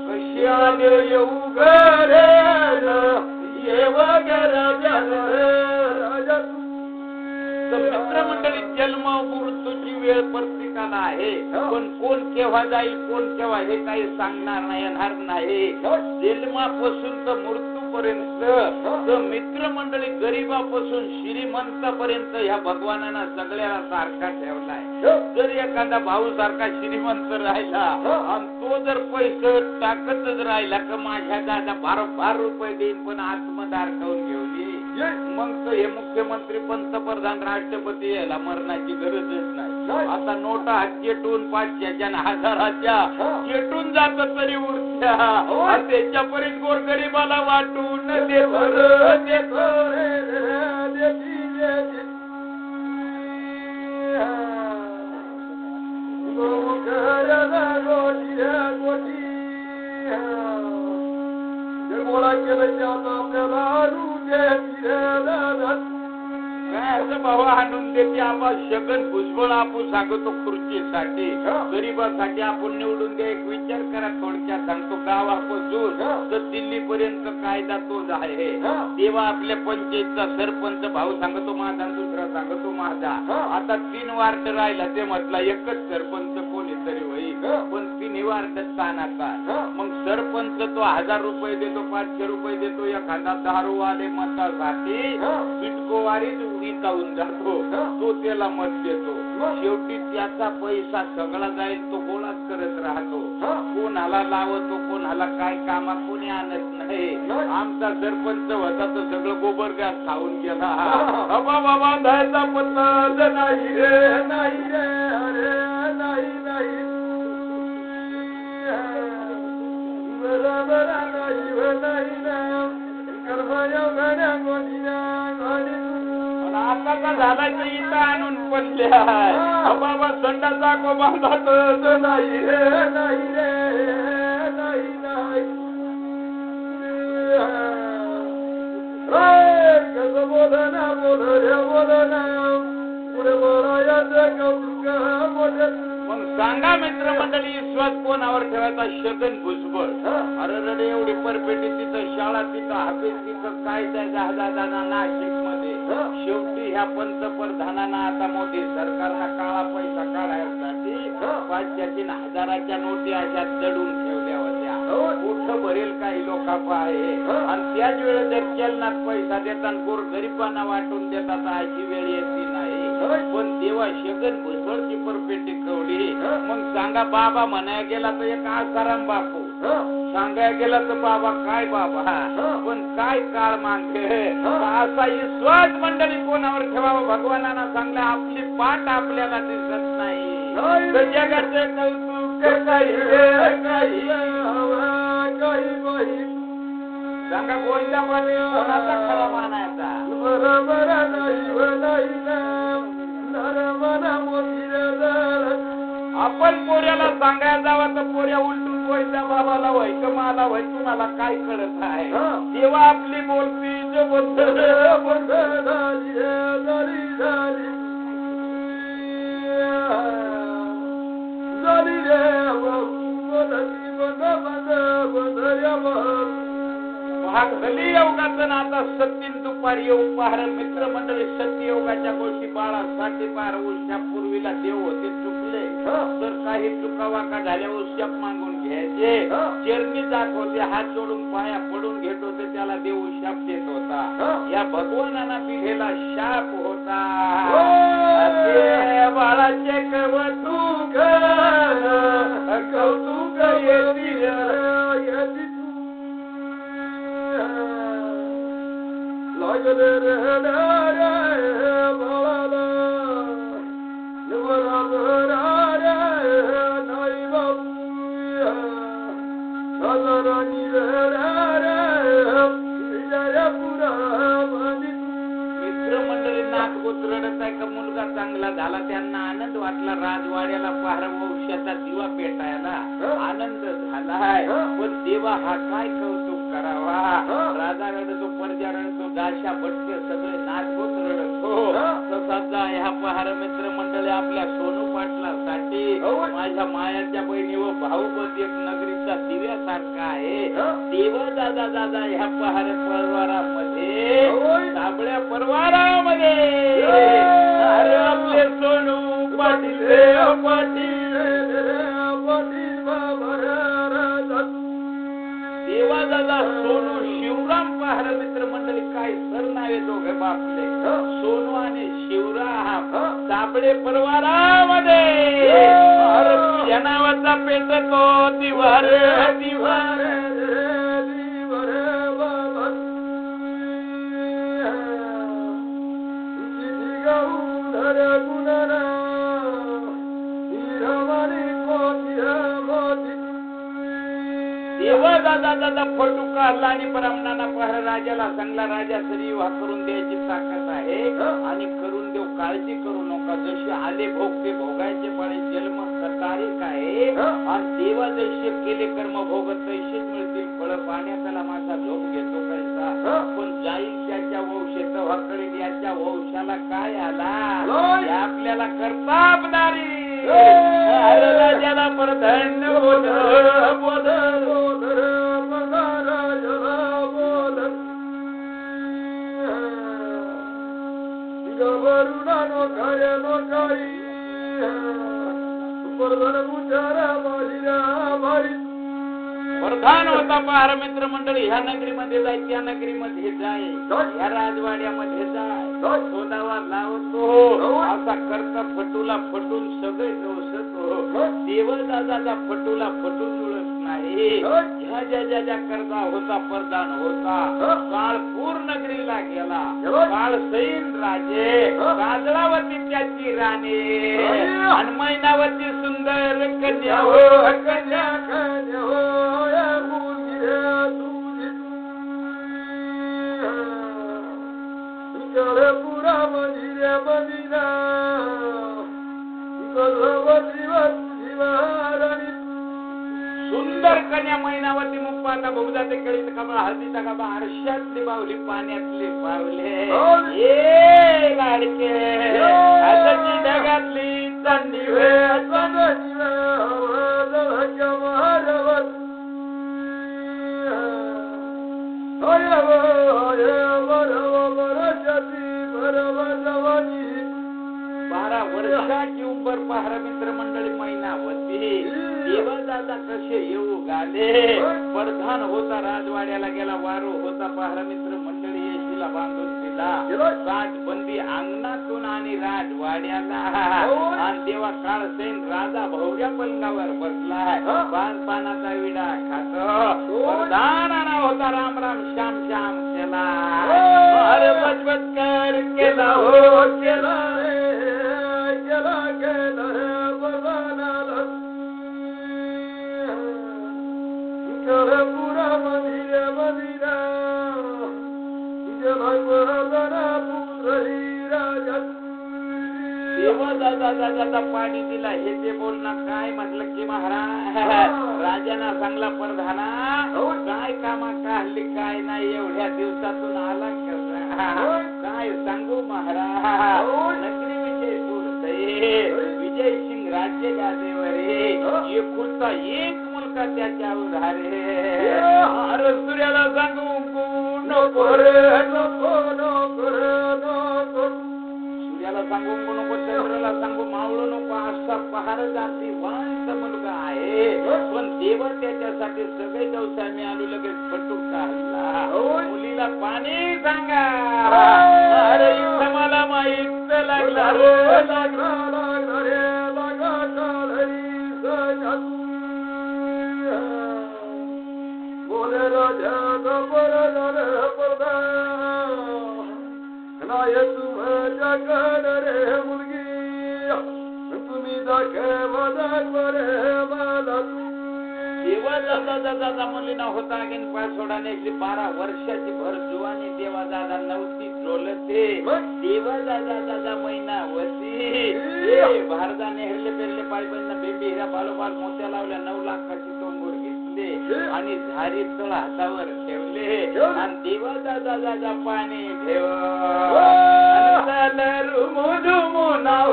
कश्याने येऊ घरे येव राजा राजा मित्रमंडळी जन्म मृत्यूची वेळ प्रत्येकाला आहे, पण कोण केव्हा जाईल कोण केव्हा हे काही सांगणार नाही, येणार नाही. जन्मापासून तर मृत्यूपर्यंत मित्रमंडळी गरीबापासून श्रीमंतापर्यंत ह्या भगवानानं सगळ्याला सारखा ठेवलाय. जर एखादा भाऊ सारखा श्रीमंत राहिला आणि तो जर पैसे टाकतच राहिला का माझ्या दादा 12 रुपये देईन पण आत्मदार खाऊन घेऊन येईल, मग तर हे मुख्यमंत्री पंतप्रधान राष्ट्रपती यायला मरणाची गरजच नाही. आता नोटा चेटून 500च्या 1000च्या चेटून जात तरी उरत्या त्याच्यापर्यंत गोरगरीबाला वाटून देतो गोळा केलं आपल्याला काय असं भावा आणून देते आपण शगन भुजबळ आपण सांगतो खुर्चीसाठी गरीबासाठी आपण निवडून द्या. एक विचार करा, थोडक्यात सांगतो, गावापासून तर दिल्ली पर्यंत कायदा तोच आहे. तेव्हा आपल्या पंचायतचा सरपंच भाऊ सांगतो माझा, दुसरा सांगतो माझा. आता 3 वार्ड राहिला ते म्हटलं एकच सरपंच कोणीतरी होईल, पण 3 वार्ड स्थानाचा. मग सरपंच तो 1000 रुपये देतो, 500 रुपये देतो, एखादा दारूवाले मतासाठी बिटकोवारी विकावून जातो, तो त्याला मत देतो. शेवटी त्याचा पैसा सगळा जाईल, तो गोळाच करत राहतो. कोणाला लावतो, कोणाला काय कामा कोणी आणत नाही. आमचा सरपंच होता तो सगळं गोबर गॅस खाऊन गेला. बाबा जायचा पत्ता नाही रे, नाही रे, अरे नाही नाही बरोबर नाही आता का झालाय तर इथं आणून पडल्या बाबा संडाचा को बांधत नाही रे, नाही रे, नाही नाही कसं बोल ना पुढे बोलायचं कौतुक मोठे. मग सांगा मित्रमंडळी विश्वास कोणावर ठेवायचा? शगन भुजबळ. अरे रडे एवढी परपेटी तिथं, शाळा तिथं, ऑफिस तिथं, काय दादा नाशिक मध्ये. शेवटी ह्या पंतप्रधानांना आता मोदी सरकारला काळा पैसा काढायसाठी 500च्या 1000च्या नोटी अशा दडून ठेवल्या होत्या. कुठं भरेल काही लोकांना आहे. आणि त्याच वेळेस जर चलनात पैसा देतात गोरगरिबांना वाटून देतात अशी वेळ येते नाही. पण तेव्हा शगन भुजबळची परपेटी कवडी. मग सांगा, बाबा म्हणाय गेला तर एक आसाराम बापू, सांगाय गेला तर बाबा काय बाबा, पण काय काळ मागते. असा विश्वास मंडळी कोणावर ठेवावं? भगवानांना सांगला आपली पाठ आपल्याला दिसत नाही. जगाचे कौतुक काही सांगा, कोणत्या पाठी कोणाचा खरा मानायचा? बरोबर आपण पोऱ्याला सांगायला जावा तर पोऱ्या उलटून कोयत्या बाबाला व्हाय का मला व्हाय, तुम्हाला काय कळत आहे? तेव्हा आपली बोलती बंद झाली रे भागली योगाचं आता सतीन दुपारी येऊ पहार. मित्रमंडळी सत्य योगाच्या गोष्टी बाळासाठी पार. उश्या पूर्वीला देव होते चुकले तर काही चुकावा का झाल्या उश्याप मागून घ्यायचे. चरणी जात होते, हात जोडून पाया पडून घेत होते, त्याला देव उशाप देत होता. या भगवानाला दिलेला शाप होता. बाळाचे कौतुक कौतुक येतील लागले रे बाळाला नाही बाबू हजारांनी मित्रमंडळी नागपूत रडत आहे का मुलगा चांगला झाला, त्यांना आनंद वाटला. राजवाड्याला पहार वंशाचा दिवा पेटायला आनंद झालाय. पण देवा हा काय कौतुक करावा. राजा रडतो, प्रजा रडतो, दाशा भटके सगळे नागपूत रडतो. तसा ह्या पहार मित्रमंडळी आपल्या सोनू पाटलासाठी माझ्या मायाच्या बहिणी व भाऊबंद एक नगरीचा हिऱ्यासारखा आहे. देव दादा दादा ह्या पहार परवारामध्ये साबळ्या परवारामध्ये अरे आपले सोनू पाटील देवा दादा सोनू शिवराम पहार मित्र मंडळी काय सर नावे दोघे बापले सोनू आणि शिवराम साबळे परवारामध्ये अरे तुझ्या नावाचा पेटतो दिवार दिवार देवा दादा दादा फोटो काढला आणि परमनाना पहार राजाला सांगला राजा सरी विवाह करून द्यायची ताकद आहे आणि करून देऊ काळजी करू नका जसे आले भोग ते भोगायचे पाळे जन्म तारीख आहे आणि देवा जसे केले कर्म भोगत तसेच मिळतील फळ पाण्याला माझा झोप घेतो कैसा पण जाईल त्याच्या वंशे तव्हाकडे याच्या वंशाला काय आला आपल्याला कर्ताबदारी राजाला परधन प्रधान होता पहार मित्र मंडळी ह्या नगरीमध्ये जाय त्या नगरीमध्ये जाय ह्या राजवाड्यामध्ये जाय शोधावा लावतो असा करता फटूला फटून सगळे गवसतो देव दादाचा फटूला फटून जुळत नाही ह्या ज्या ज्या करता होता प्रधान होता काळ पूर्ण नगरीला गेला काळ सैन राजे काजळावती त्याची राणी आणि मैनावती सुंदर कन्या हो कन्या कन्या हो पुरा मंदिर मदिना सुंदर कन्या मैनावती मुप्पाता बहुजाते कळीत कमळ हळदीचा कबा आरशातली बावली पाण्यातली पावले ए लाडके आजची ढगातली चांदी वे चांदणी वे हवाजळच्या महारवत होय होय बरव बरशाती बरव जवानी 12 वर्षाची उंबर पहार मित्र मंडळी मैनावती देवदादा कसे येऊ गाले प्रधान होता राजवाड्याला गेला वारो होता पहार मित्र मंडळी येशीला बांधून दिला साठ बंदी अंगणातून आणि राजवाड्याला आणि देवा काळ सैन राजा भोवऱ्या पलंगावर बसलाय पानाचा विडा खातो प्रधानाना होता राम राम श्याम श्याम केला अरे बचबच कर केला हो केला पुरा मंदिर मदिना देवा पाणी दिला हे ते बोलणं काय म्हटलं की महाराज राजाना सांगला प्रधाना काय कामा काढली काय नाही एवढ्या दिवसातून आला कसा काय सांगू महाराज नगरी विजय विजय सिंग राज्य गादेवरे एकुलता एक मुलगा त्याच्या उधारे अरे सूर्याला सांगू नको रे नको नको रे नको सूर्याला सांगू नको चंद्राला सांगू मावळू नको असा पहार जाती वांत मुलगा आहे पण देव त्याच्यासाठी सगळे दिवस आम्ही आलो लगेच फटूक काढला मुलीला पाणी सांगा अरे इथं मला माहित लागला लागला लागला रे लागा घरी सजात बोले राजा गपर पडदा नाय तुमच्या कडे मुलगी तुम्ही दाखवा दाखवा रे मला देवा दादा मुलीना होता अगेन पाय सोडा नेली 12 वर्षाची भर जुवानी देवा दादा नव्हती डोलते देवा दादा मैनावती भारदा नेहरले पेरले पायबंद बेबी हिरा बालोबाल मोत्या लावल्या 9 लाखाची टोंगूर घेतले आणि झारी तळ हातावर ठेवले आणि देवा दादा पाणी ठेव रुमू नाव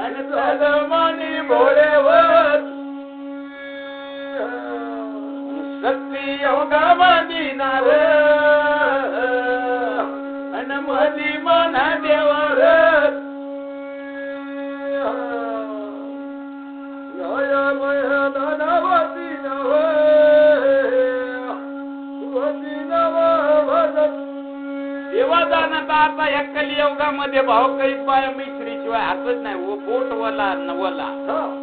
आणि मानी भोळेवर भक्ती योगा मदिना रे अन मदी मना देवर या मया नानावती नव देवा जाणता आता या कलियुगामध्ये भाव काही पाय मिश्री शिवाय हातच नाही बोट वला नवला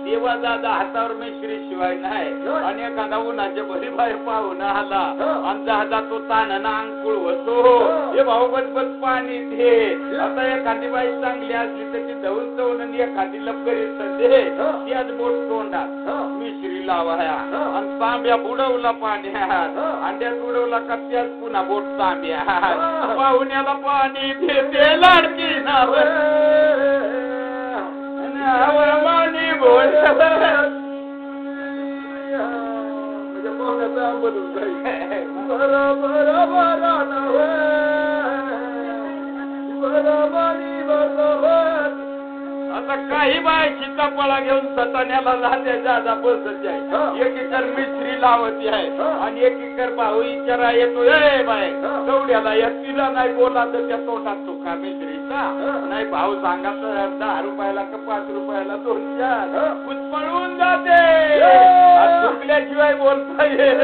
देवा दादा हातावर मिश्री शिवाय नाही आणि एखादा उन्हाच्या भरी बाहेर पाहून आला आणि जहाजा तो तानाना अंकुळ होतो हे भाऊ बदबद पाणी दे आता एखादी बाई चांगली असली तर ती धवून चवून आणि एखादी लपकरीत दे त्याच बोट तोंडात मिश्री लावाया आणि तांब्या बुडवला पाण्यात अंड्यात बुडवला का त्याच पुन्हा बोट तांब्या पाहुण्याला पाणी देते लाडकी नाव मानी बोल म्हणजे पाहुण्याचा आंबलून जाईल बरा बरा बरा नाव बरा मानी बरा आता काही बाय सीताफळा घेऊन सताण्याला जाते जादा बसत आहे एकीकर मिस्त्री लावती आहे आणि एकीकर भाऊ विचारा येतो ए बाय तेवढ्याला तिला नाही बोला तर त्या तोंडात तो का मिस्त्रीचा नाही भाऊ सांगा तर 10 रुपयाला का 5 रुपयाला 2-4 उचपळून जाते चुकल्याशिवाय बोलता येत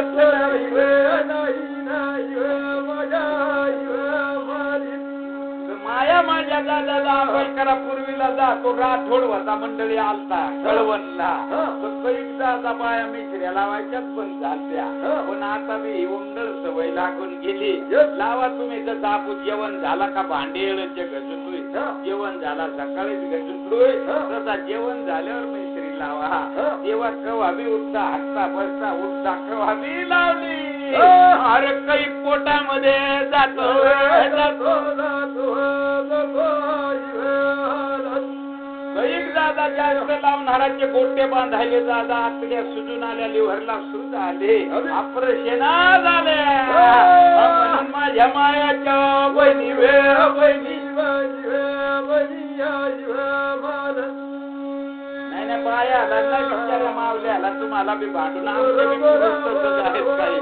माया माझ्या दादाला आंबेडकरा पूर्वीला जातो राठोड होता मंडळी आलता कळवणला कैक दादा बाया मिश्र्या लावायच्याच बंद झाल्या पण आता मी उंगळ सवय लागून गेली लावा तुम्ही जसं आपण जेवण झाला का भांडेळचे घसतोय जेवण झाला सकाळीच घसतोय तसा जेवण झाल्यावर मिश्री लावा तेव्हा कवा बी उठता हसता बसता उठता कवा बी लावली अरे काही पोटामध्ये जातो कैक दादा जास्त लावणाराचे गोटे बांधायले दादा आतड्या सुजून आल्या लिव्हरला सूज आले ऑपरेशन झाले माझ्या मायाच्या बहिणी बहिणी नाही नाही बायाला नाही बिचाऱ्या मावल्याला तुम्हाला बी भांडून आमचे बी पुरुष आहेत काही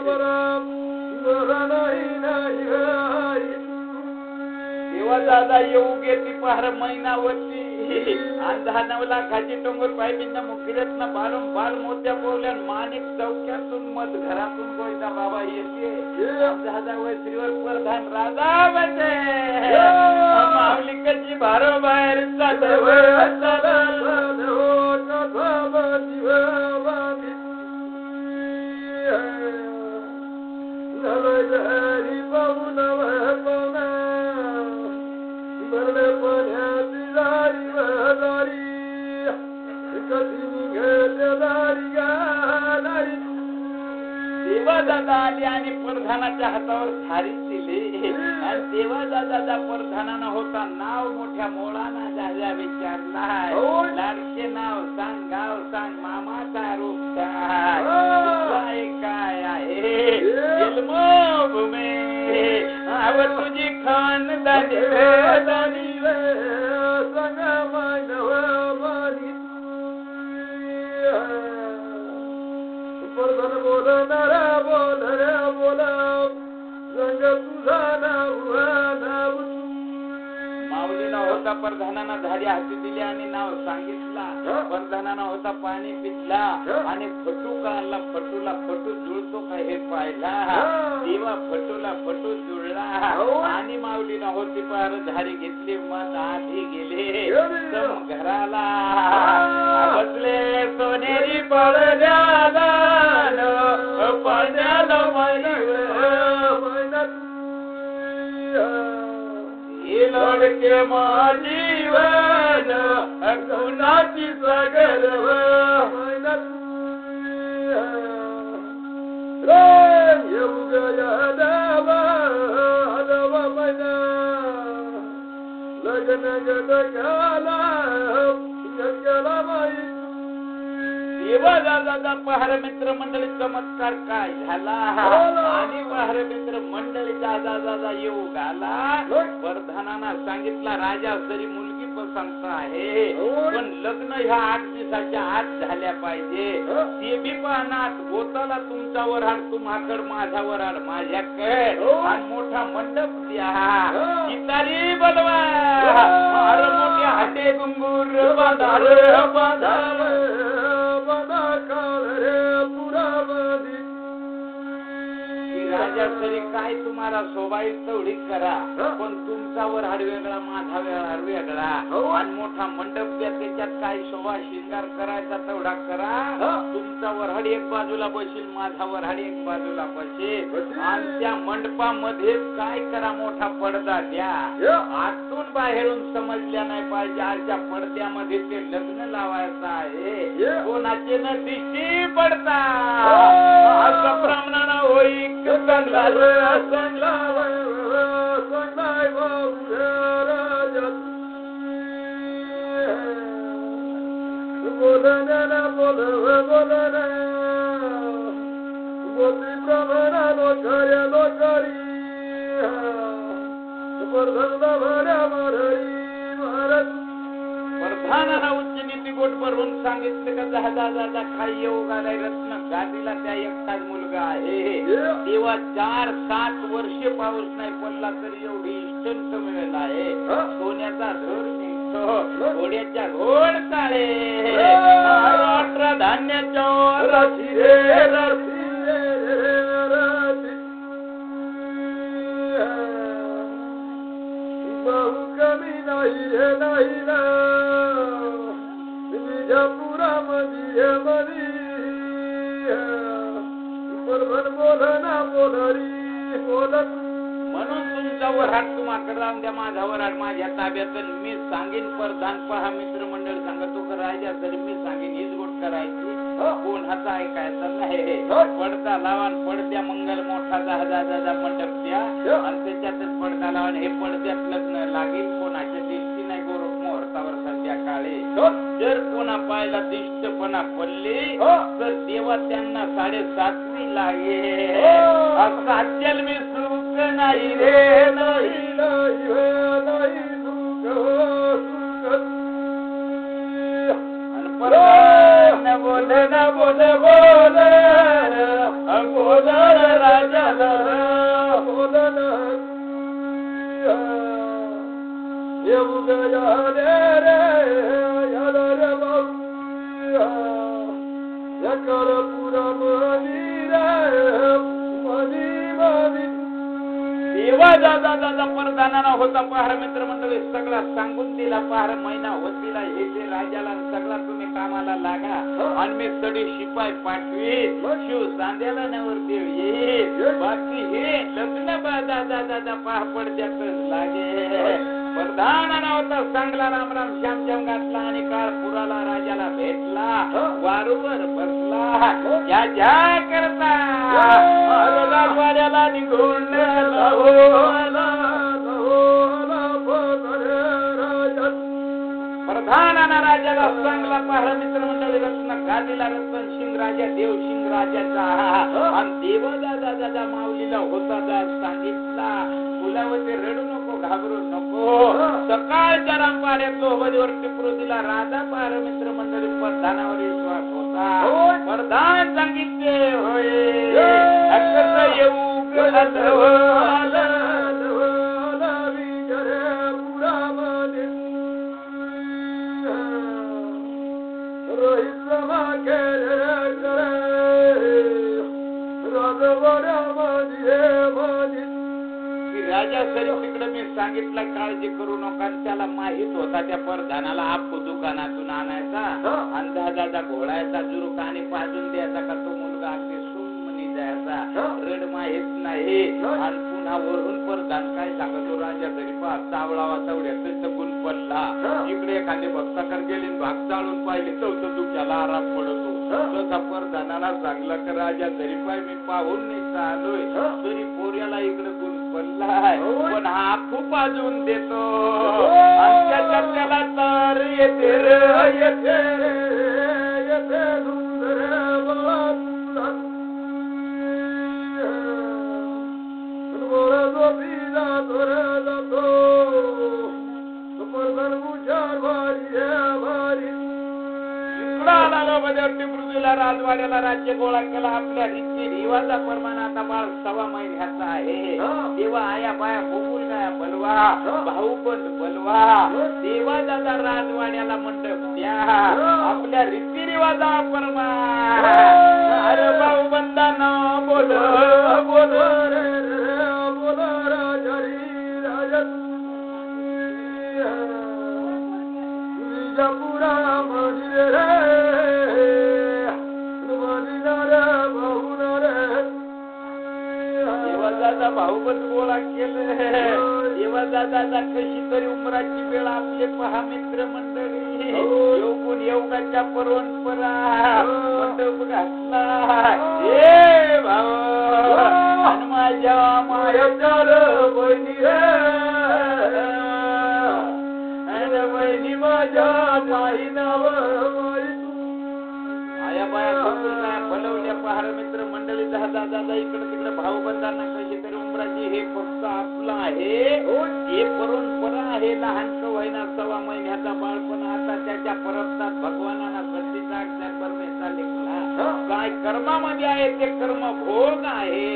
तेव्हा दादा येऊ गेली पहार महिनावरती आणि 10-9 लाखाची टोंगर पायबींना मुखिरत्न बारंबार मोत्या पोवल्या माणिक चौक्यातून मध घरातून गोयता बाबा येते दादा श्रीवर प्रधान राजा बसे माऊली कशी बारोबार देवा दादा आले आणि प्रधानाच्या हातावर थारी दिली आणि देवा दादा प्रधानानं होता नाव मोठ्या मोळाना झाल्या विचारला लाडके नाव सांग गाव सांग मामाचा रूप काय आहे जन्मभूमी आव तुझी खानदानी प्रधान बोलणारा बोला रंग तुझा नाव माऊलीनं होता प्रधानानं धाडी हाती दिली आणि नाव सांगितला प्रधानानं होता पाणी पितला आणि फटू काढला फटूला फटू जुळतो का हे पाहिला देवा फटूला फटू जुळला आणि माऊलीनं होती पार धाडी घेतली मग आधी गेले घराला बसले सोनेरी पडद्याला पडद्याला लडके माझीवन गुणाची सगर येऊ गया देवा मैना लग्न गला माई देवा दादा पहार मित्र मंडळी चमत्कार काय झाला आणि पहार मित्र मंडळी दादा येऊ घाला प्रधानानं सांगितला राजा जरी मुलगी पसंत आहे पण लग्न ह्या 8 दिवस दिवसाच्या आत झाल्या पाहिजे. ते बी पाहणार गोताला तुमचा वराड तुम्हाकड माझा वराड माझ्याकड आणि मोठा मंडप द्या. चितारी बोलवा मार मोठे हाटे गुंगूर बांधा बांधा राजा तरी काय तुम्हाला शोभाई तेवढी करा, पण तुमचा वराड वेगळा माझा वराड वेगळा आणि मोठा मंडप द्या. त्याच्यात काय शोभा शिंगार करायचा तेवढा करा. तुमचा वराड एक बाजूला बसेल, माझा वराड एक बाजूला बसेल आणि त्या मंडपामध्ये काय करा मोठा पडदा द्या. आतून बाहेरून समजल्या नाही पाहिजे. आजच्या पडद्यामध्ये ते लग्न लावायचं आहे. कोणाचे न दिसती पडता असं प्रमाणानं होई चांगला चांगला बोलना बोल बोलना बोलती प्रभरा लोकार्या लोकारी प्रधाना भरा मरई भारत. प्रधानाला उच्च नीती गोट भरून सांगितले का जहाजा खाई येऊ घालाय रत्न गादीला त्या एकटाच मुलगा आहे. तेव्हा 4-7 वर्षे पाऊस नाही पडला तरी एवढी इष्टंत मिळेल आहे. सोन्याचा धर निघतो घोड्याच्या घोड चाळे महाराष्ट्र धान्याच्या राशी रे राशी बहु कमी नाही ना विजापुरामध्ये मनी परभण बोलना बोलरी बोलत. म्हणून तुमचा वराड तुम्हाकडे राहून द्या, माझा वराड माझ्या ताब्यात. मी सांगेन प्रधान पहा मित्रमंडळ सांगतो का राजा तरी मी सांगेन हीच गोष्ट करायची. कोण हाता ऐकायचा नाही. पडदा लावान पडद्या मंगल मोठा जहाजा मंडप द्या आणि त्याच्यातच पडदा लावान हे पडद्यात लग्न लागेल. कोणाच्या दिसती नाही गोरख मुहूर्तावर संध्याकाळी. जर कोणा पाहायला दिष्टपणा पडली तर देवा त्यांना 7:30 लागेल. असा जन्मी सुख नाही रे नाही नाही बोल ना बोल बोल बोल राजाला बोलना येऊ गया रे रे बाबू यकर पुरा मनी देवा दादा दादा परदानाना होता पहार मित्रमंडळी सगळा सांगून दिला. पहार महिना होतीला हे ते राजाला सगळा तुम्ही कामाला लागा आणि मी सडी शिपाई पाठवी शिव सांध्याला नवरदेव येईल. बाकी हे लग्न दादा दादा पहा पडद्यातच लागे. प्रधानाना होता चांगला रामराम श्यामश्याम घातला आणि काळ पुराला राजाला भेटला. वारूवर बसला ज्या करता राजवाड्याला निघून प्रधानाना राजाला चांगला पहार मित्रमंडळी रत्न गादीला रत्न शिंग राजा देव शिंग राजाचा आणि देव दादा दादा माऊलीला होता सांगितला फुलावते रडू नको घाबरू नको. सकाळच्या रामपाऱ्यात लोहबदीवर टिपरू दिला. राजा पहार मित्रमंडळी प्रधानावर विश्वास होता. प्रधान सांगितले होय कसं येऊ राजा सरी तिकडे मी सांगितलं काळजी करू नका. त्याला माहित होता त्या परधानाला आप दुकानातून आणायचा अंदाजाचा घोळायचा जुरुक आणि पाजून द्यायचा का तो मुलगा अगदी सुमनी जायचा. रड माहित नाही आणि पुन्हा वरून परधान काय सांगतो राजा तरी पा चावळावा चवड्यात गुण पडला. इकडे एखादी भक्ताकर गेली भाग चाळून पाहिली चौथं दुख्याला आराम पडतो. तसा परधानाला सांगला का राजा तरी पाय मी पाहून नाही आलोय तरी पोऱ्याला इकडे गुण पडलाय पण हा खूप अजून देतो आणि त्याला तर येते येते येते दादा राजवाड्याला राज्य गोळा केला. आपल्या रीती रिवाजा प्रमाणे आता बाळ 6 महिन्याचा आहे. तेव्हा आया बाया गोकुल गाया बलवा, भाऊबंद बलवा, तेव्हा दादा राजवाड्याला मंडप द्या आपल्या रीती रिवाजा प्रमाणे. अरे भाऊबंदांना बोल बोल बोल राजा री राजा विजापुरा मंदिर रे मदिना रे बहुना रे. तेव्हा दादा भाऊबंद गोळा केले. तेव्हा दादा कशी तरी उमराची वेळ आपले पहा मित्र मंडळी. योगुण योगाच्या परंपरा मंडप घातला. ए भाऊ आणि माझ्या मायाच्या बहिणी रे आणि बहिणी माझ्या माही नाव आया बाया बोलवल्या पहार मित्र मंडळी. दादा इकडे तिकडे भाऊबंदांना कशी तरी उमराची हे फक्त आपलं आहे. हे परंपरा आहे. लहान वहिना 6 महिन्याचा बाळपण आता त्याच्या परपतात भगवानाला सतीचा अक्षर परमेश्वर लिखला. काय कर्मामध्ये आहे ते कर्म भोग आहे.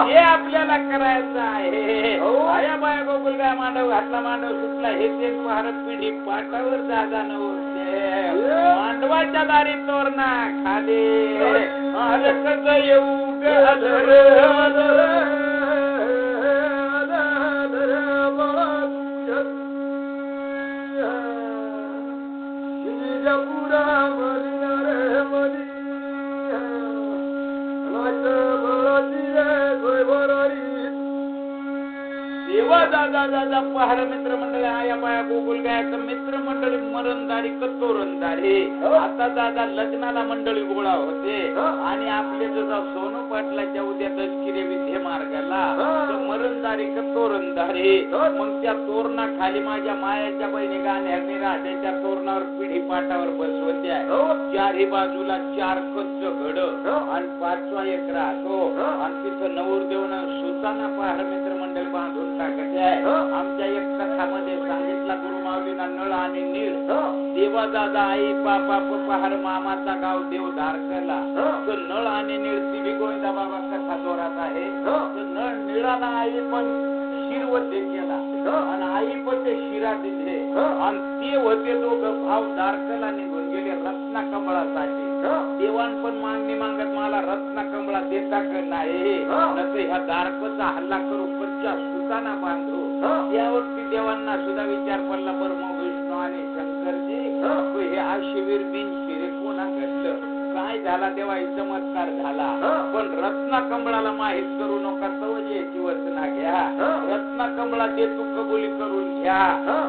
हे आपल्याला करायचं आहे. आया बाया गोकुल गाय मांडव घातला मांडव सुटला. हे ते पहार पिढी पाटावर जागा नव्हते. मांडवाच्या दारी तोरणा खाली कस येऊ विजापुरा मदिना रे मदी तेव्हा दादा पहार मित्र मंडळी आया बाया गोकुल गायचं मित्र मंडळी मरणदारी कतोरंदारी. आता दादा लग्नाला मंडळी गोळा होते आणि आपले जसं सोनू पाटलाच्या उद्या दशकिरे विद्ये मार्गाला मरणदारी कतोरंदारी. मग त्या तोरणा खाली माझ्या मायाच्या बहिणी गाण्यानी राहत्याच्या तोरणावर पिढी पाटावर बसवत्या. 4ही बाजूला 4 कच्च घड आणि 5वा एक राहतो आणि तिथं नवरदेवनं सुताना पहार मित्र मंडळी बांधून टाकत आहे. आमच्या एक कथामध्ये सांगितला गुरुमाऊलीना नळ आणि नीळ. देवा दादा आई बापा पहार मामाचा गाव देव धारकला. तो नळ आणि नीळ ती गोविंदा बाबा कथा जोरात आहे. तो नळ निळाला आई पण शिरवते केला आणि आई पण ते शिरा दिले आणि ते होते दोघं भाव दारकला निघून गेले रत्ना कमळासाठी. देवान पण मागणी मागत मला रत्ना कमळा देता का नाही नसं ह्या दारकचा हल्ला करू कच्च्या सुताना बांधू. त्यावरती देवांना सुद्धा विचार पडला बरं मग विष्णू आणि शंकरजी हे आशिवीर बिनशिरे कोणा घडलं काय झाला तेव्हा चमत्कार झाला. पण रत्ना कमळाला माहित करू नका तवजे याची वचना घ्या. रत्ना कमळा दे तू कबुली करून घ्या.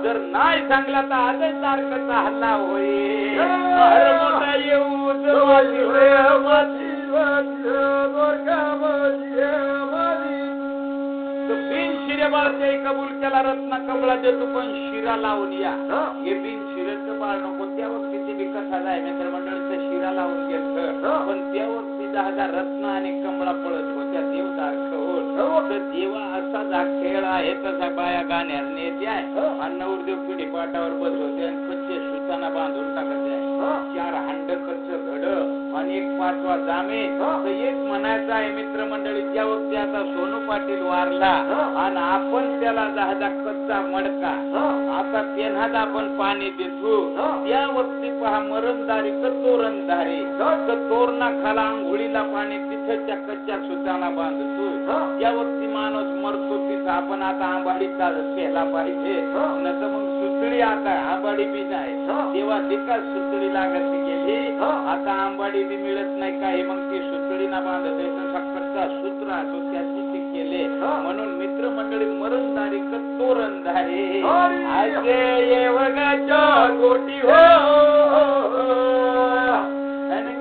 जर नाही सांगला तर आजच तारकाचा हल्ला होईल. मोठा येऊ बिनशिरे बाळचे कबूल केला. रत्ना कमळा देतो पण शिरा लावून या. हे बिनशिरेचं बाळ नको. त्या वक्तीची बी कथा जाय मित्र मंडळीचं शिरा लावून गेलं पण त्या वक्ती 10 रत्न आणि कमळा पळत होत्या देव दारक होत. देवा असा जा खेळ आहे तसा बाया गाण्यात नेते आहे आणि नवरदेव पिढी पाटावर बसवते आणि कच्चे सुताना बांधून टाकत आहे. 4 हांड कच्च घड आणि 1 5वा जामे. एक म्हणायचं आहे मित्र मंडळी त्या वक्ती आता सोनू पाटील वारला आणि आपण त्याला 10 कच्चा मडका आता तेन्हाच आपण पाणी देतो. त्या वक्ती पहा मरणदारी कतोरंदारी तोरणा खाला आंघोळीला पाणी तिथं कच्च्या सुताना बांधतो. त्या वक्ती माणूस मरतो तिथं आपण आता आंबाडीचा केला पाहिजे नसं मग सुतळी आता आंबाडी बी नाही. तेव्हा तिका सुतळी लागत गेली. आता आंबाडी बी मिळत नाही काही मग ती सुतळीना बांधत कच्चा सूत्र असो त्याची ती केले. म्हणून मित्र मंडळी मरणदारी कतोरंदारी असे येवगाच्या गोटी हो आणि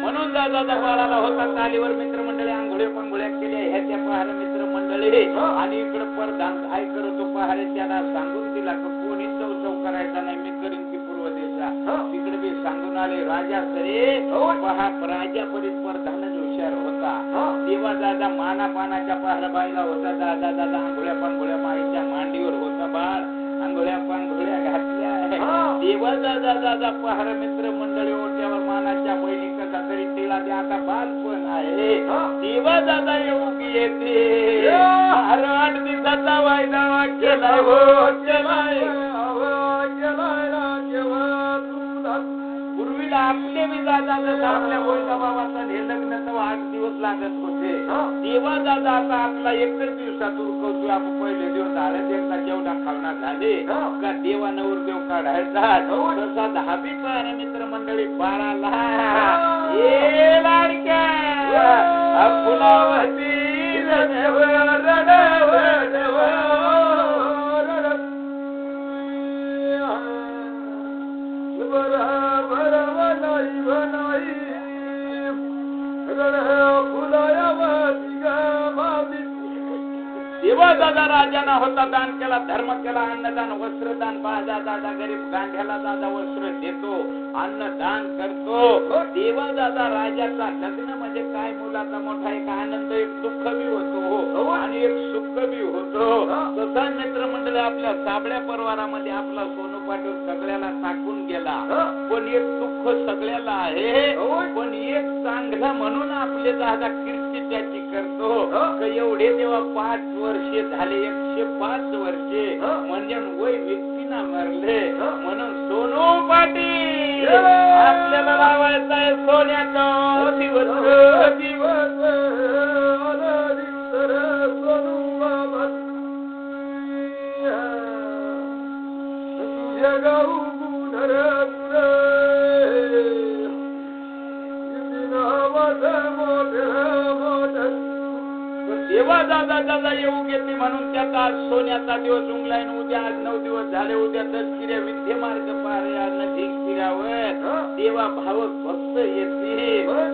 म्हणून दादा बाळाला होता तालीवर मित्र मंडळी आंघोळ्या पांघोळ्या केल्या ह्या त्या पहार मित्र मंडळी आणि इकडे परदान काय करतो पहारे त्याला सांगून दिला की कोणी चौचौ करायचा नाही मी करीन की पूर्व देशा. तिकडे बी सांगून आले राजा सरे पहा राजा परीत परधानच हुशार होता. देवा दादा माना पानाच्या पहार बाईला होता. दादा आंघोळ्या पांघोळ्या माईच्या मांडीवर होता बाळ. आंघोळ्या पांघोळ्या घातल्या देवा दादा दादा पहार मित्र मंडळी ओट्यावर मानाच्या बहिणी कसा तरी तिला ते आता बालपण आहे देवा दादा येऊ येते 8 दिवसाचा वायदा केलाय हो केलाय पूर्वीला आपले मी दादा जसं आपल्या गोविंदा बाबाचा हे लग्न तेव्हा 8 दिवस लागत होते देवा दादा आता आपला 1 दिवसात उरकवतोय आपण पहिले दिवस हळद एकदा जेवढा खावणार झाले का देवा नवरदेव काढायचा तसा 10वी पाहणे मित्र मंडळी बाळाला ए लाडक्या फुलावती देवा दादा राजाना होता दान केला धर्म केला अन्नदान वस्त्रदान बाजा दादा गरीब गांध्याला दादा वस्त्र देतो अन्नदान करतो देवा दादा राजाचा लग्न म्हणजे काय मुलाचा मोठा एक आनंद एक दुःख बी होतो आणि एक सुख बी होतो तसा मित्रमंडळी आपल्या साबळ्या परिवारामध्ये आपला सोनू पाटील सगळ्याला टाकून गेला पण एक दुःख सगळ्याला आहे पण एक चांगला म्हणून आपले दादा कीर्ती त्याची करतो एवढे तेव्हा 5 वर्षे झाले 105 वर्षे म्हणजे वय व्यक्तीना मरले म्हणून सोनू पाटील आपल्याला लावायचा आहे सोन्याचा दिवस दिवस सोनू बाबा तुझ्या गाऊ गुणर देवा दादा दादा येऊ घेतली म्हणून त्याचा आज सोन्याचा दिवस उंगलाय उद्या आज 9 दिवस झाले उद्या 10 किऱ्या विद्ये मार्ग पार नदी किऱ्यावर देवा भावक भक्त येते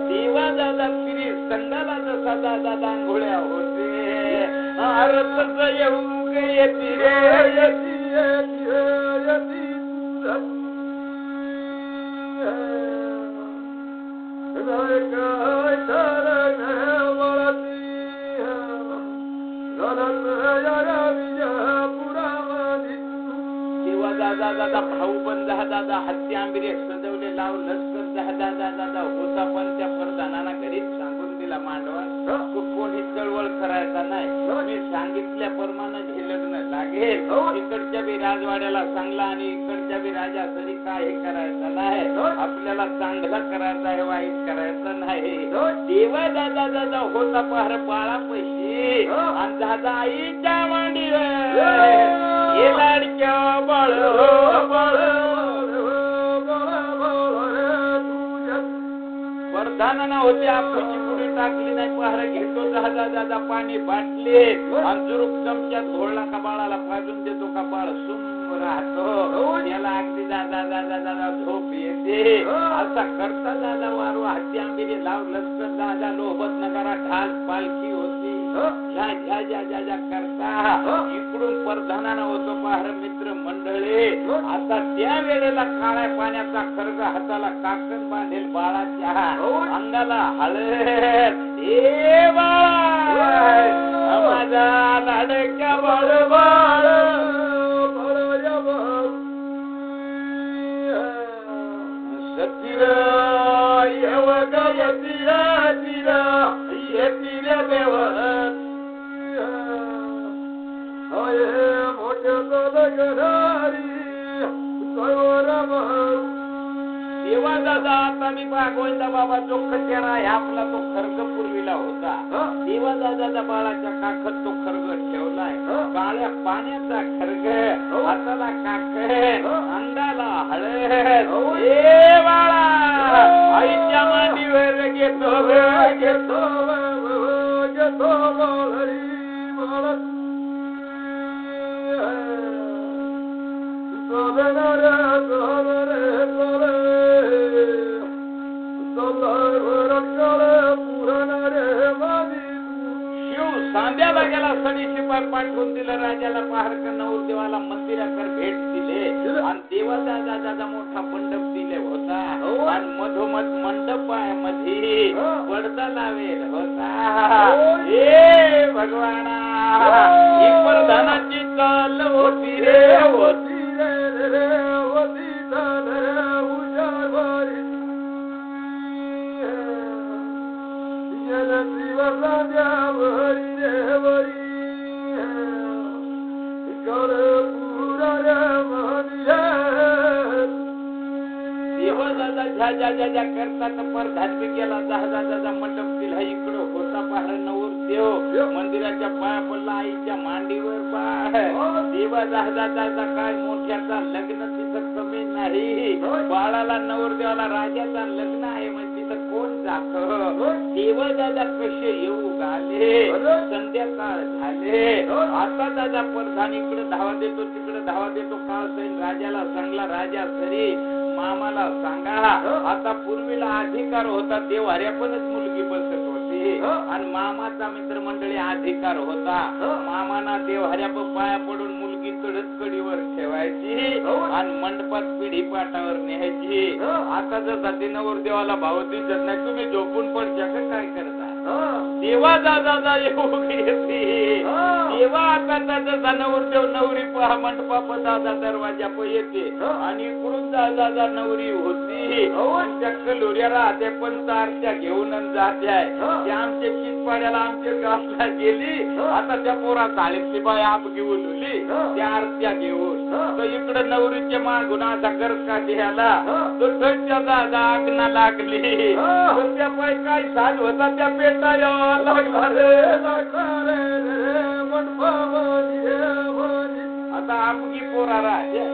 देवा दादा फिरी संघाला जसा दादा दांगोळ्या होते अरतच येऊ येते रे येती येती देवा दादा दादा भाऊ पण दादा हत्ती आंबिरे सजवले लाव लष्कर दादा दादा होता पण त्या प्रधानाला घरीच सांगून दिला मांडवा कोणी चळवळ करायचा नाही मी सांगितल्या प्रमाणे हे लग्न लागेल इकडच्या बी राजवाड्याला सांगला आणि इकडच्या बी राजा तरी काय करायचं नाही आपल्याला चांगला करायचा आहे वाईट करायचं नाही देवा दादा दादा होता पहार बाळा पैसे आणि दादा आईच्या मांडीवर हे लाडक्या बाळ प्रधानाना होते आपूची पुढे टाकली नाही पहार घेतो दादा दादा पाणी बाटले आणि जुरूक चमच्यात घोळला का बाळाला पाजून देतो का बाळ सुम राहतो याला अगदी दादा दादा दादा झोप येते असा करता दादा वारू हत्ती आंबिरे लाव लष्कर दादा लोभत नगरा ढाल पालखी होती ज्या ज्या ज्या ज्या ज्या करता इकडून प्रधानानं होतो पहार मित्र मंडळी आता त्या वेळेला काळ्या पाण्याचा खर्ग हाताला काकण बांधेल बाळाच्या अंगाला हळद ए बाळा माझा लाडक्या बाळ बाळ सतीरा येवग यतीरा तीरा यतीरा देव देवा दादा आता मी गोविंदा बाबा जो खटेरा आहे आपला तो खर्ग पूर्वीला होता देवा दादा बाळाच्या काखत तो खर्ग ठेवलाय काळ्या पाण्याचा खर्ग हाताला काकण अंगाला हळद ए बाळा आईच्या मांडीवर घेतो घेतो घेतो शिव सांध्याला गेला सडी शिपाय पाठवून दिलं राजाला पहार नवरदेवाला मंदिराकर भेट दिले आणि देवा दादा दादा मोठा मंडप दिले होता आणि मधोमध मंडप मध्ये पडदा लावेल होता हे भगवाना ही प्रधानाची चाल होती रे होती रे होती वरी गेले दिवसाच्या वरी रे वरी ज्या करतात परधान बी केला जहाजा मंडप दिला इकडं होता पहार नवर देव मंदिराच्या पाया पडला आईच्या मांडीवर बाळ देवा जहाजा काय मोठ्याचा लग्न तिथं कमी नाही बाळाला नवर देवाला राजाचा लग्न आहे म्हणजे तिथं कोण जात देवा दादा कसे येऊ आले संध्याकाळ झाले आता दादा परधान इकडे धावा देतो तिकडे धावा देतो काळ सैन राजाला सांगला राजा सरी मामाला सांगा आता पूर्वीला अधिकार होता देव हऱ्यापणच मुलगी बसत होती आणि मामाचा मित्रमंडळी अधिकार होता मामाना देव हऱ्यापण पाया पडून मुलगी चढत कडीवर ठेवायची आणि मंडपात पिढी पाटावर न्यायची आता जर नवर देवाला भाव दिसत नाही तुम्ही झोपून पडच्या काय करता देवा दादा येऊ येते देवा आता दादा नवर देव नवरी पहा मंडपाप दादा दरवाजा प येते आणि इकडून दादा नवरी होती त्या कलोऱ्या राहते पण तारच्या घेऊन जाते आहे आमच्या चितपाड्याला आमच्या गावाला गेली आता त्या पोरा चाळीसली बाय आप घेऊन उली त्या आरत्या घेऊन तर इकडे नवरीच्या मागून असा गरका द्यायला तो ठरच्या दादा आगना लागली तर त्या पाय काय साज होता त्या पेटा यावा लागला रे आता आपगी पोरा राहते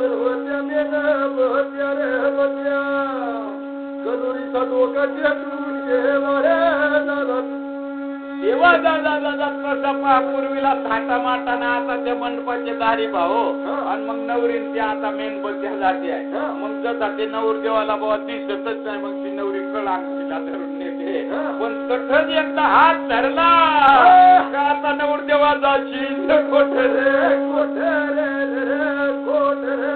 होत्या मेन होत्या रे होत्या कलोरीचा डोका चेटून गेला रे दादा देवा दादा कसा पहा पूर्वीला थाटा माटाना आता त्या मंडपाचे दारी भाऊ आणि मग नवरीन त्या आता मेन बसल्या जाते आहे मग जसा ते नवर देवाला बाबा दिसतच नाही मग ती नवरी कळा तिला धरून नेते पण कठच एकदा हात धरला का आता नवर देवा जाशील कोठे रे कोठे रे कोठे रे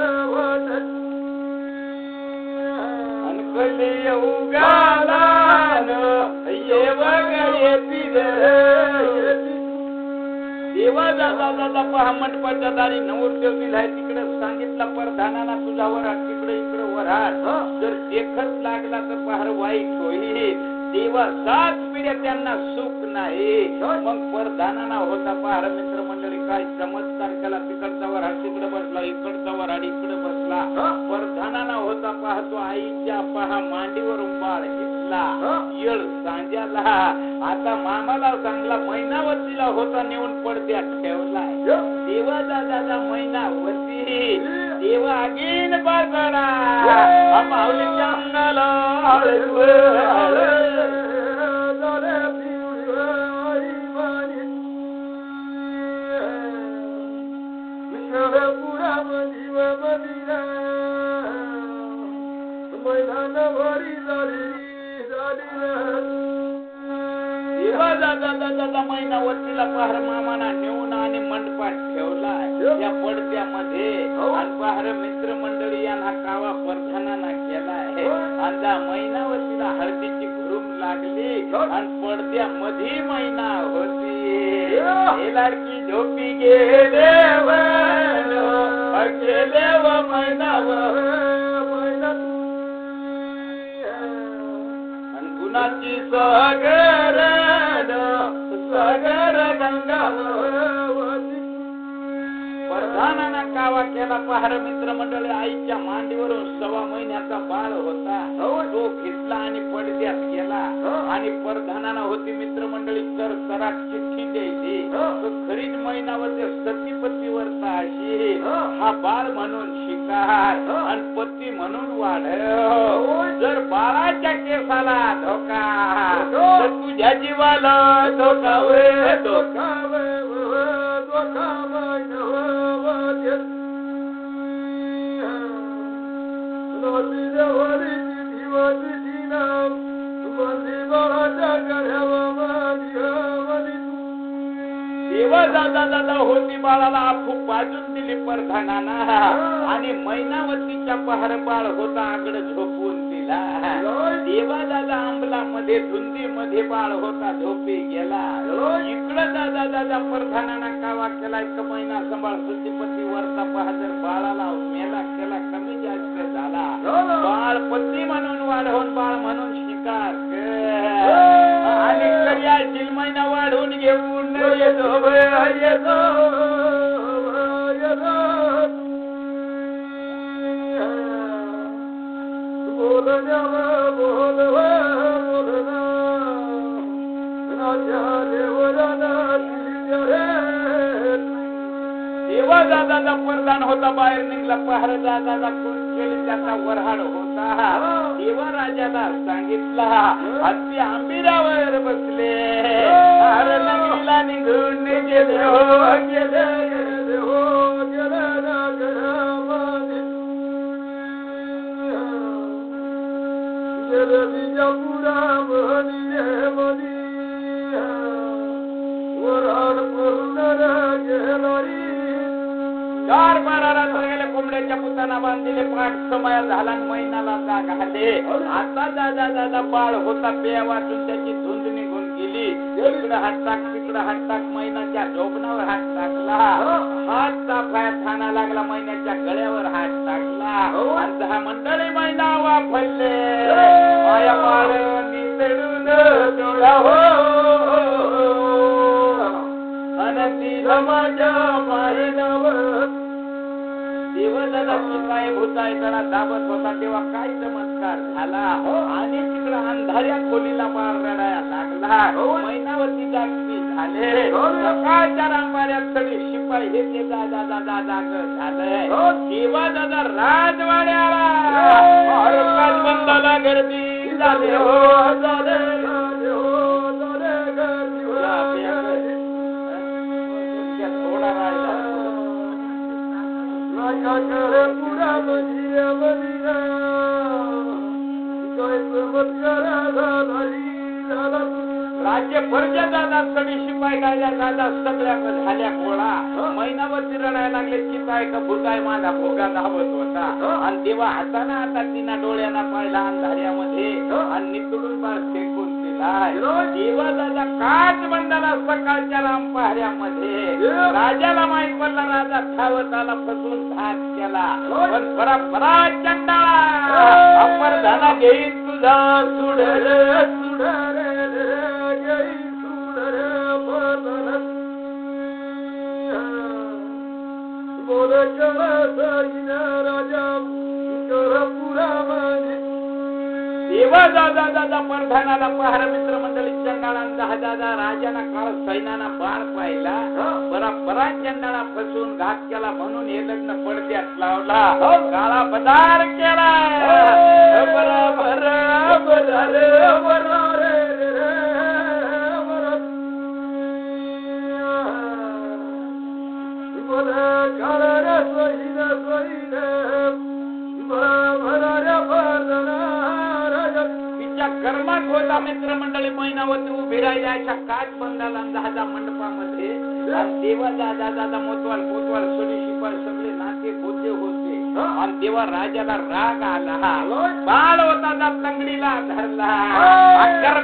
आणि कली येऊ गाला ये वगैरे देवा दादा पहा मंडपाच्या दारी नवरदेव दिलाय तिकडे सांगितला परधानाला तुझा वरात तिकडे इकडे वरात जर देखत लागला तर पहार वाईट होईल देवा 7 पिढ्या त्यांना सुख नाही मग परधानाना होता पहार मित्र मंडळी काय चमत्कार केला तिकडचा वरात तिकडे बसला इकडचा वराड इकडे बसला परधानाना होता पाहतो आईच्या पहा मांडीवरून बाळ घेतला येळ सांज्याला आता मामाला सांगला महिनावतीला होता नेऊन पडद्यात ठेवलाय देवा दादा महिनावती देवा आगीन बाजारा माऊलीच्या अंगाला दादा महिनावतीला पहार मामाना नेऊन आणि मंडपात ठेवला या पडद्यामध्ये आणि पहार मित्र मंडळी यांना कावा परधानाना केला आहे आणि त्या महिनावतीला हळदीची घुरूम लागली आणि पडद्यामध्ये महिना होती लाडकी झोपी गेले आणि गुणाची सागर गंगा परधानाना कावा केला पहार मित्र मंडळी आईच्या मांडीवरून 6 महिन्याचा बाळ होता तो घेतला आणि पडद्यात गेला आणि परधानाना होती मित्र मंडळी तर सराट चिठ्ठी द्यायची खरीच महिनावरती सतीपतीवरता अशी हा बाळ म्हणून शिकार आणि पती म्हणून वाढ जर बाळाच्या केसाला धोका तर तुझ्या जीवाला धोका धोका देवा दादा होती बाळाला आफू पाजून दिली परधानाना आणि महिनावतीच्या पहार बाळ होता आगड झोपून दिला देवा दादा अंबलामध्ये धुंदीमध्ये बाळ होता झोपी गेला इकडं दादा परधानाना कावा केला 1 महिना सांभाळ सतीपती वरचा पहा जर बाळाला मेला केला कमी जास्त देवा दादाचा प्रधान होता बाहेर निघला पहार दादाचा केली त्याचा वरहाड होता देवा राजाला सांगितला हत्ती आंबिरावर बसले हार नगरीला निघून गेले हो गेले हो गेले बिजापुरा म्हणे मनी वराड परुणर गेलारी 4-12 रात्र गेले कोंबड्याच्या पुताना बांधलेले पाठ समय झाला महिनाला जाग आले आता दादा दादा बाळ होता पेया वाचून त्याची धुंद निघून गेली इकडं हात टाक तिकडं हात टाक महिन्याच्या झोपणावर हात टाकला हात चाफाया थाना लागला महिन्याच्या गळ्यावर हात टाकला आणि 10 मंडळी महिना वाफरले माया बाळ निसडून डोळा हो अनंती माझ्या मायनावर देवदादा काय भूताय जरा दाबत होता तेव्हा काय चमत्कार झाला आणि तिकडे अंधाऱ्या खोलीला बाळ रडाया लागला महिनावरती जागती झाले सकाळच्या रांबाऱ्यात सगळे शिपाई हे ते दादा दादा जाग झालंय देवदादा राजवाड्याला बंदाला गर्दी झाले हो झाले थोडा राहिला पुरा मनिया मनिया काय चमत्कार झाला राज्य फर्जा दादा सगळी शिपाई गायला दादा सगळ्या झाल्या गोळा महिनावरती रडायला लागले चिताय का भूताय माझा भोगा धावत होता आणि तेव्हा हाताना हातात तिना डोळ्यांना पाहिला अंधाऱ्यामध्ये आणि नितळून बाळ फेकून दिलाय देवा दादा काच बंदाला सकाळच्या राम पहाऱ्यामध्ये राजाला माहित पडला राजा धावत आला फसून घात केला पण परा चंडाळा अपरधना घेईन तुझा सुडर सुडर देवा दादा दादा परधानाला पहार मित्र मंडळी चंडाळा दादा राजाना काळ सैनाना बाळ पाहिला परा चंडाळा फसून घात केला म्हणून हे लग्न पडद्यात लावला काळा बदार केला कर्मात होता मित्र मंडळी महिनावरती उभी राहिली अशा काच बंदाला दादा मंडपामध्ये देवा दादा दादा मोतवाल कोतवाल सगळे शिपाई सगळे नाते होते आणि तेव्हा राजाला राग आला बाळ होता त्या तंगडीला धरला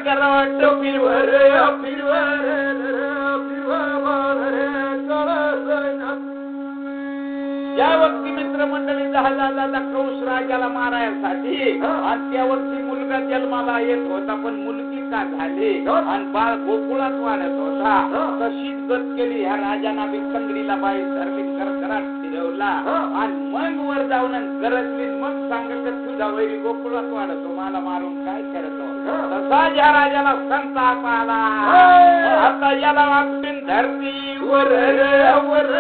करवट फिरवर फिरवर या वक्ती मित्र मंडळी दादा कंस राजाला मारायसाठी आणि त्या वक्ती मुलगा जन्माला येत होता पण मुलगी का झाली आणि बाळ गोकुळात वाढत होता तशीच गत केली ह्या राजाना बी तंगडीला बाई धरली करकराट फिरवला आणि मग वर जाऊन गरजली मग सांगत तुझा वैरी गोकुळात वाढतो मला मारून काय करतो तसा ज्या राजाला संताप आला आता याला आपटीन धरती वर वर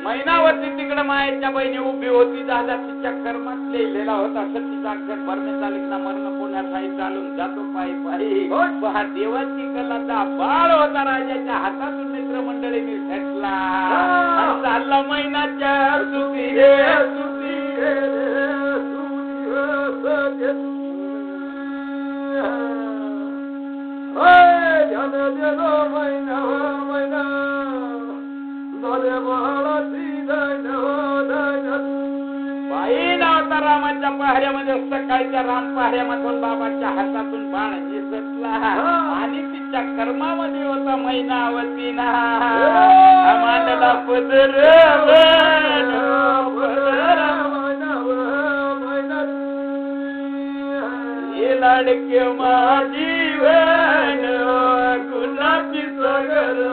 महिनावरती तिकडे मायाच्या बहिणी उभी होती दादा तिच्या कर्मात लिहिलेला होता सतीचा अक्षर भरणे चालित ना मरण पुण्यात आई चालून जातो पायी पायी हा देवाची कलाचा बाळ होता राजाच्या हातातून मित्र मंडळीने फेकला चालला महिन्याच्या सुती रे सुती बाई नव्हता रामाच्या पहाऱ्यामध्ये सकाळच्या राम पहाऱ्यामधून बाबाच्या हातातून बाण निसटला आणि तिच्या कर्मामध्ये होता मैनावती ना मांडला पदर ये लाडके माझी वेण गुलाबी सगर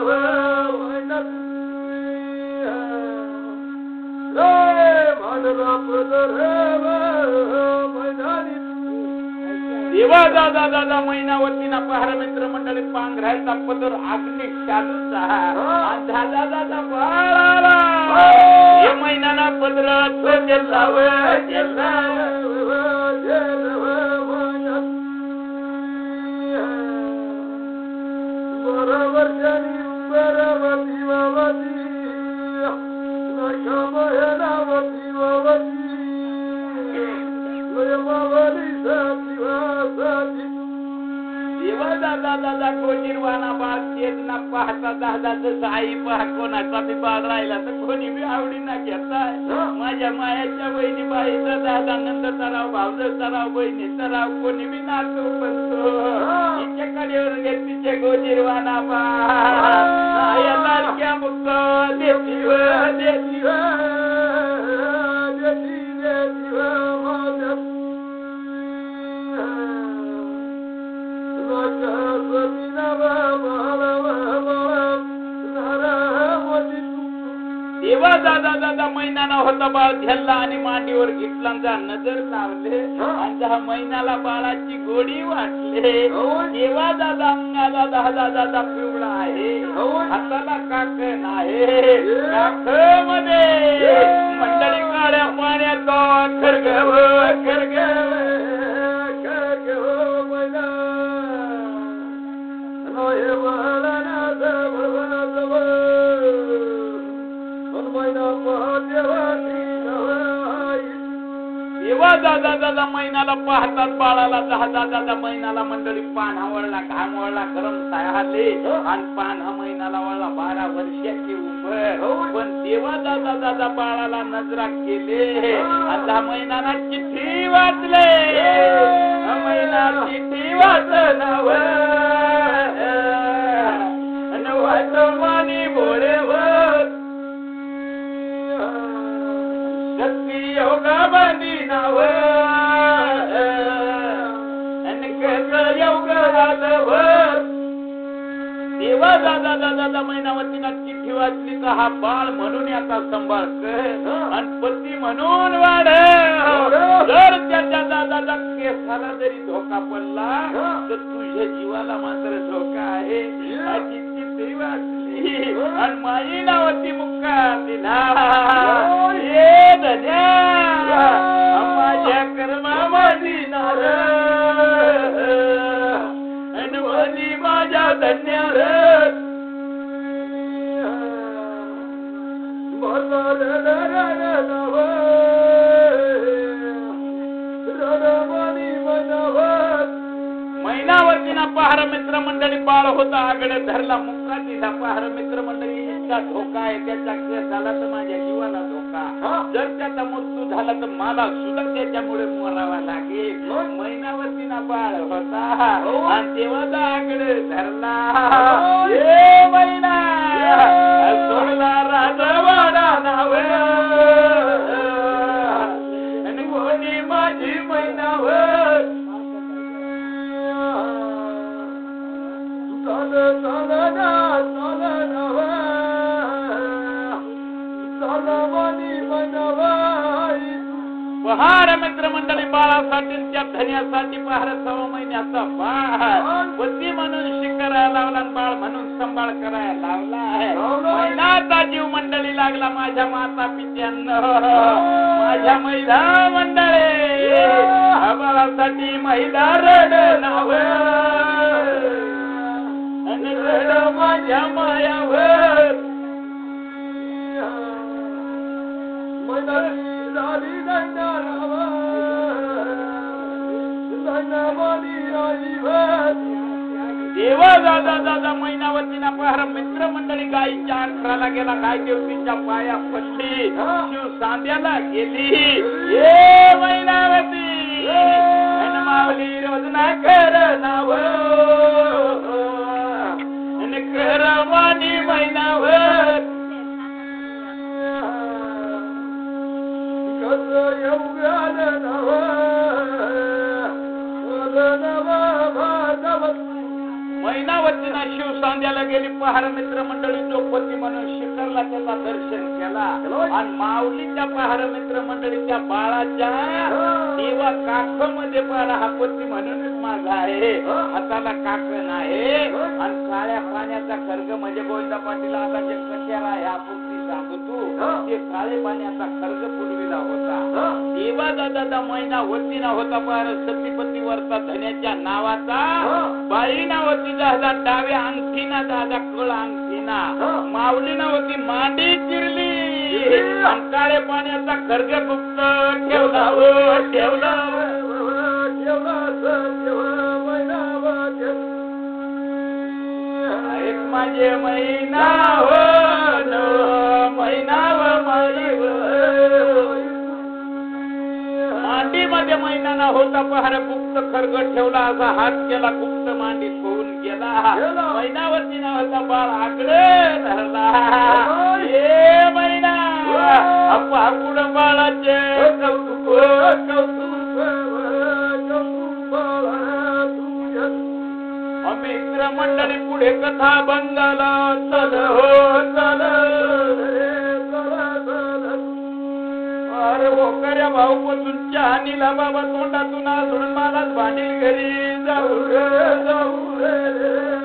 देवा दादा दादा मैनावतीना पहार मित्र मंडळी पांघरायचा पदर अग्नी चालूचा आणि दादा दादा बाळाला हे मैनाना पदरात बरोबर बरोबती बाबाजी देवा दादा दादा कोणीरवाना बाळ चेतना पाहता दादा जसं आई पहा कोणाचा बी बाळ राहिला तर कोणी बी आवडी ना घेताय माझ्या मायाच्या बहिणी बाईचा दादा नंद तराव भावज तराव बहिणी तराव कोणी बी नाचो म्हणतो तिच्या कडेवर तिचे गोजीरवाना बाळ या लाडक्या मुक्त देती देती देवा दादा दादा मैनाना होता बाळ झेलला आणि मांडीवर घेतला जा नजर लावले आणि त्या मैनाला बाळाची गोडी वाटले देवा दादा अंगाला दादा दादा पिवळा आहे हाताला काकण आहे काख मध्ये मंडळी काळ्या पाण्यात खरगव खरगव देवा दादा दादा मैनाला पाहतात बाळाला दादा दादा मैनाला मंडळी पान वळला घाम वळला गरम आले आणि पान मैनाला वळला 12 वर्षाची उमर पण देवा दादा दादा बाळाला नजरा केले आता मैनाला चिठ्ठी वाचले मैना चिठ्ठी वाचनाव वाचमानी बोळेवर शक्ती योगा बांधी नाव कस योगावर देवा दादा दादा मैनावतीला चिठ्ठी वाचली तर हा बाळ म्हणून याचा सांभाळ कर आणि पती म्हणून वाढ जर त्याच्या दादाचा केसाला जरी धोका पडला तर तुझ्या जीवाला मात्र धोका आहे अशी चिठ्ठी वाचली आणि मैनावती मुक्का दिला हे धन्या माझ्या कर्मामध्ये नार आणि माझ्या धन्यार मैनावतीना पहार मित्र मंडळी बाळ होता आगडे धरला मुक्का दिला पहार मित्र मंडळी इतका धोका आहे त्याचा केस झाला तर माझ्या जीवाला धोका जर त्याचा मृत्यू झाला तर मला सुद्धा त्याच्यामुळे मरावा लागेल मैनावतीना बाळ होता आणि तेव्हा आगडे धरला हे मैना सोडला राजवाडा नाव आणि कोणी माझी मैनावर पहार मित्र मंडळी बाळासाठी त्या धन्यासाठी पहार 6 महिन्याचा बाळ पती म्हणून शिकारायला लावला बाळ म्हणून सांभाळ करायला लावला आहे महिनाचा जीव मंडळी लागला माझ्या माता पित्यांना माझ्या महिला मंडळी बाळासाठी महिला रड नाव रड माझ्या मायावर देवा दादा दादा मैनावतीना पहार मित्रमंडळी गायीच्या अखराला गेला, गाय देवतीच्या पाया पडली, शिव सांध्याला गेली. ए मैनावती मावली रोजना कर नाव कर वाणी मैनावर कसं येऊ आलं नव मैनावतीना शिव सांध्याला गेली. पहार मित्र मंडळी जो पती म्हणून शिखरला त्याचा दर्शन केला आणि माऊलीच्या पहार मित्र मंडळीच्या बाळाच्या देवा काखमध्ये पहार हा पती म्हणूनच माझा आहे, हाताला काकण आहे आणि काळ्या पाण्याचा खर्ग म्हणजे गोविंदा पाटील आता जे कशाला आहे आपुर्ती सांगतो ते काळे पाण्याचा खर्ग पूर्वीला होता. देवा दादा मैनावतीना होता पहार सतीपतीवरचा धन्याच्या नावाचा, बाळीना होती दादा डाव्या अंगठीना दादा कळ अंगठीना, माऊलीना होती मांडी चिरली आणि काळे पाण्याचा खर्ग गुप्त ठेवला ठेवला एक माझे मैना हो मैनाव मांडी मध्ये मैनाना होता पहार गुप्त खर्ग ठेवला, असा हात केला गुप्त मांडी होऊन गेला. मैनावती नावाचा बाळ आकडे धरला. हे मैना अप्पा पुढ बाळाचे कौतुक मित्र मंडळी पुढे कथा बंगाला चल हो चल अरे हो कर्या भाऊ पासून चहा निला बाबा तोंडातून सोडून मला भांडी घरी जाऊ रे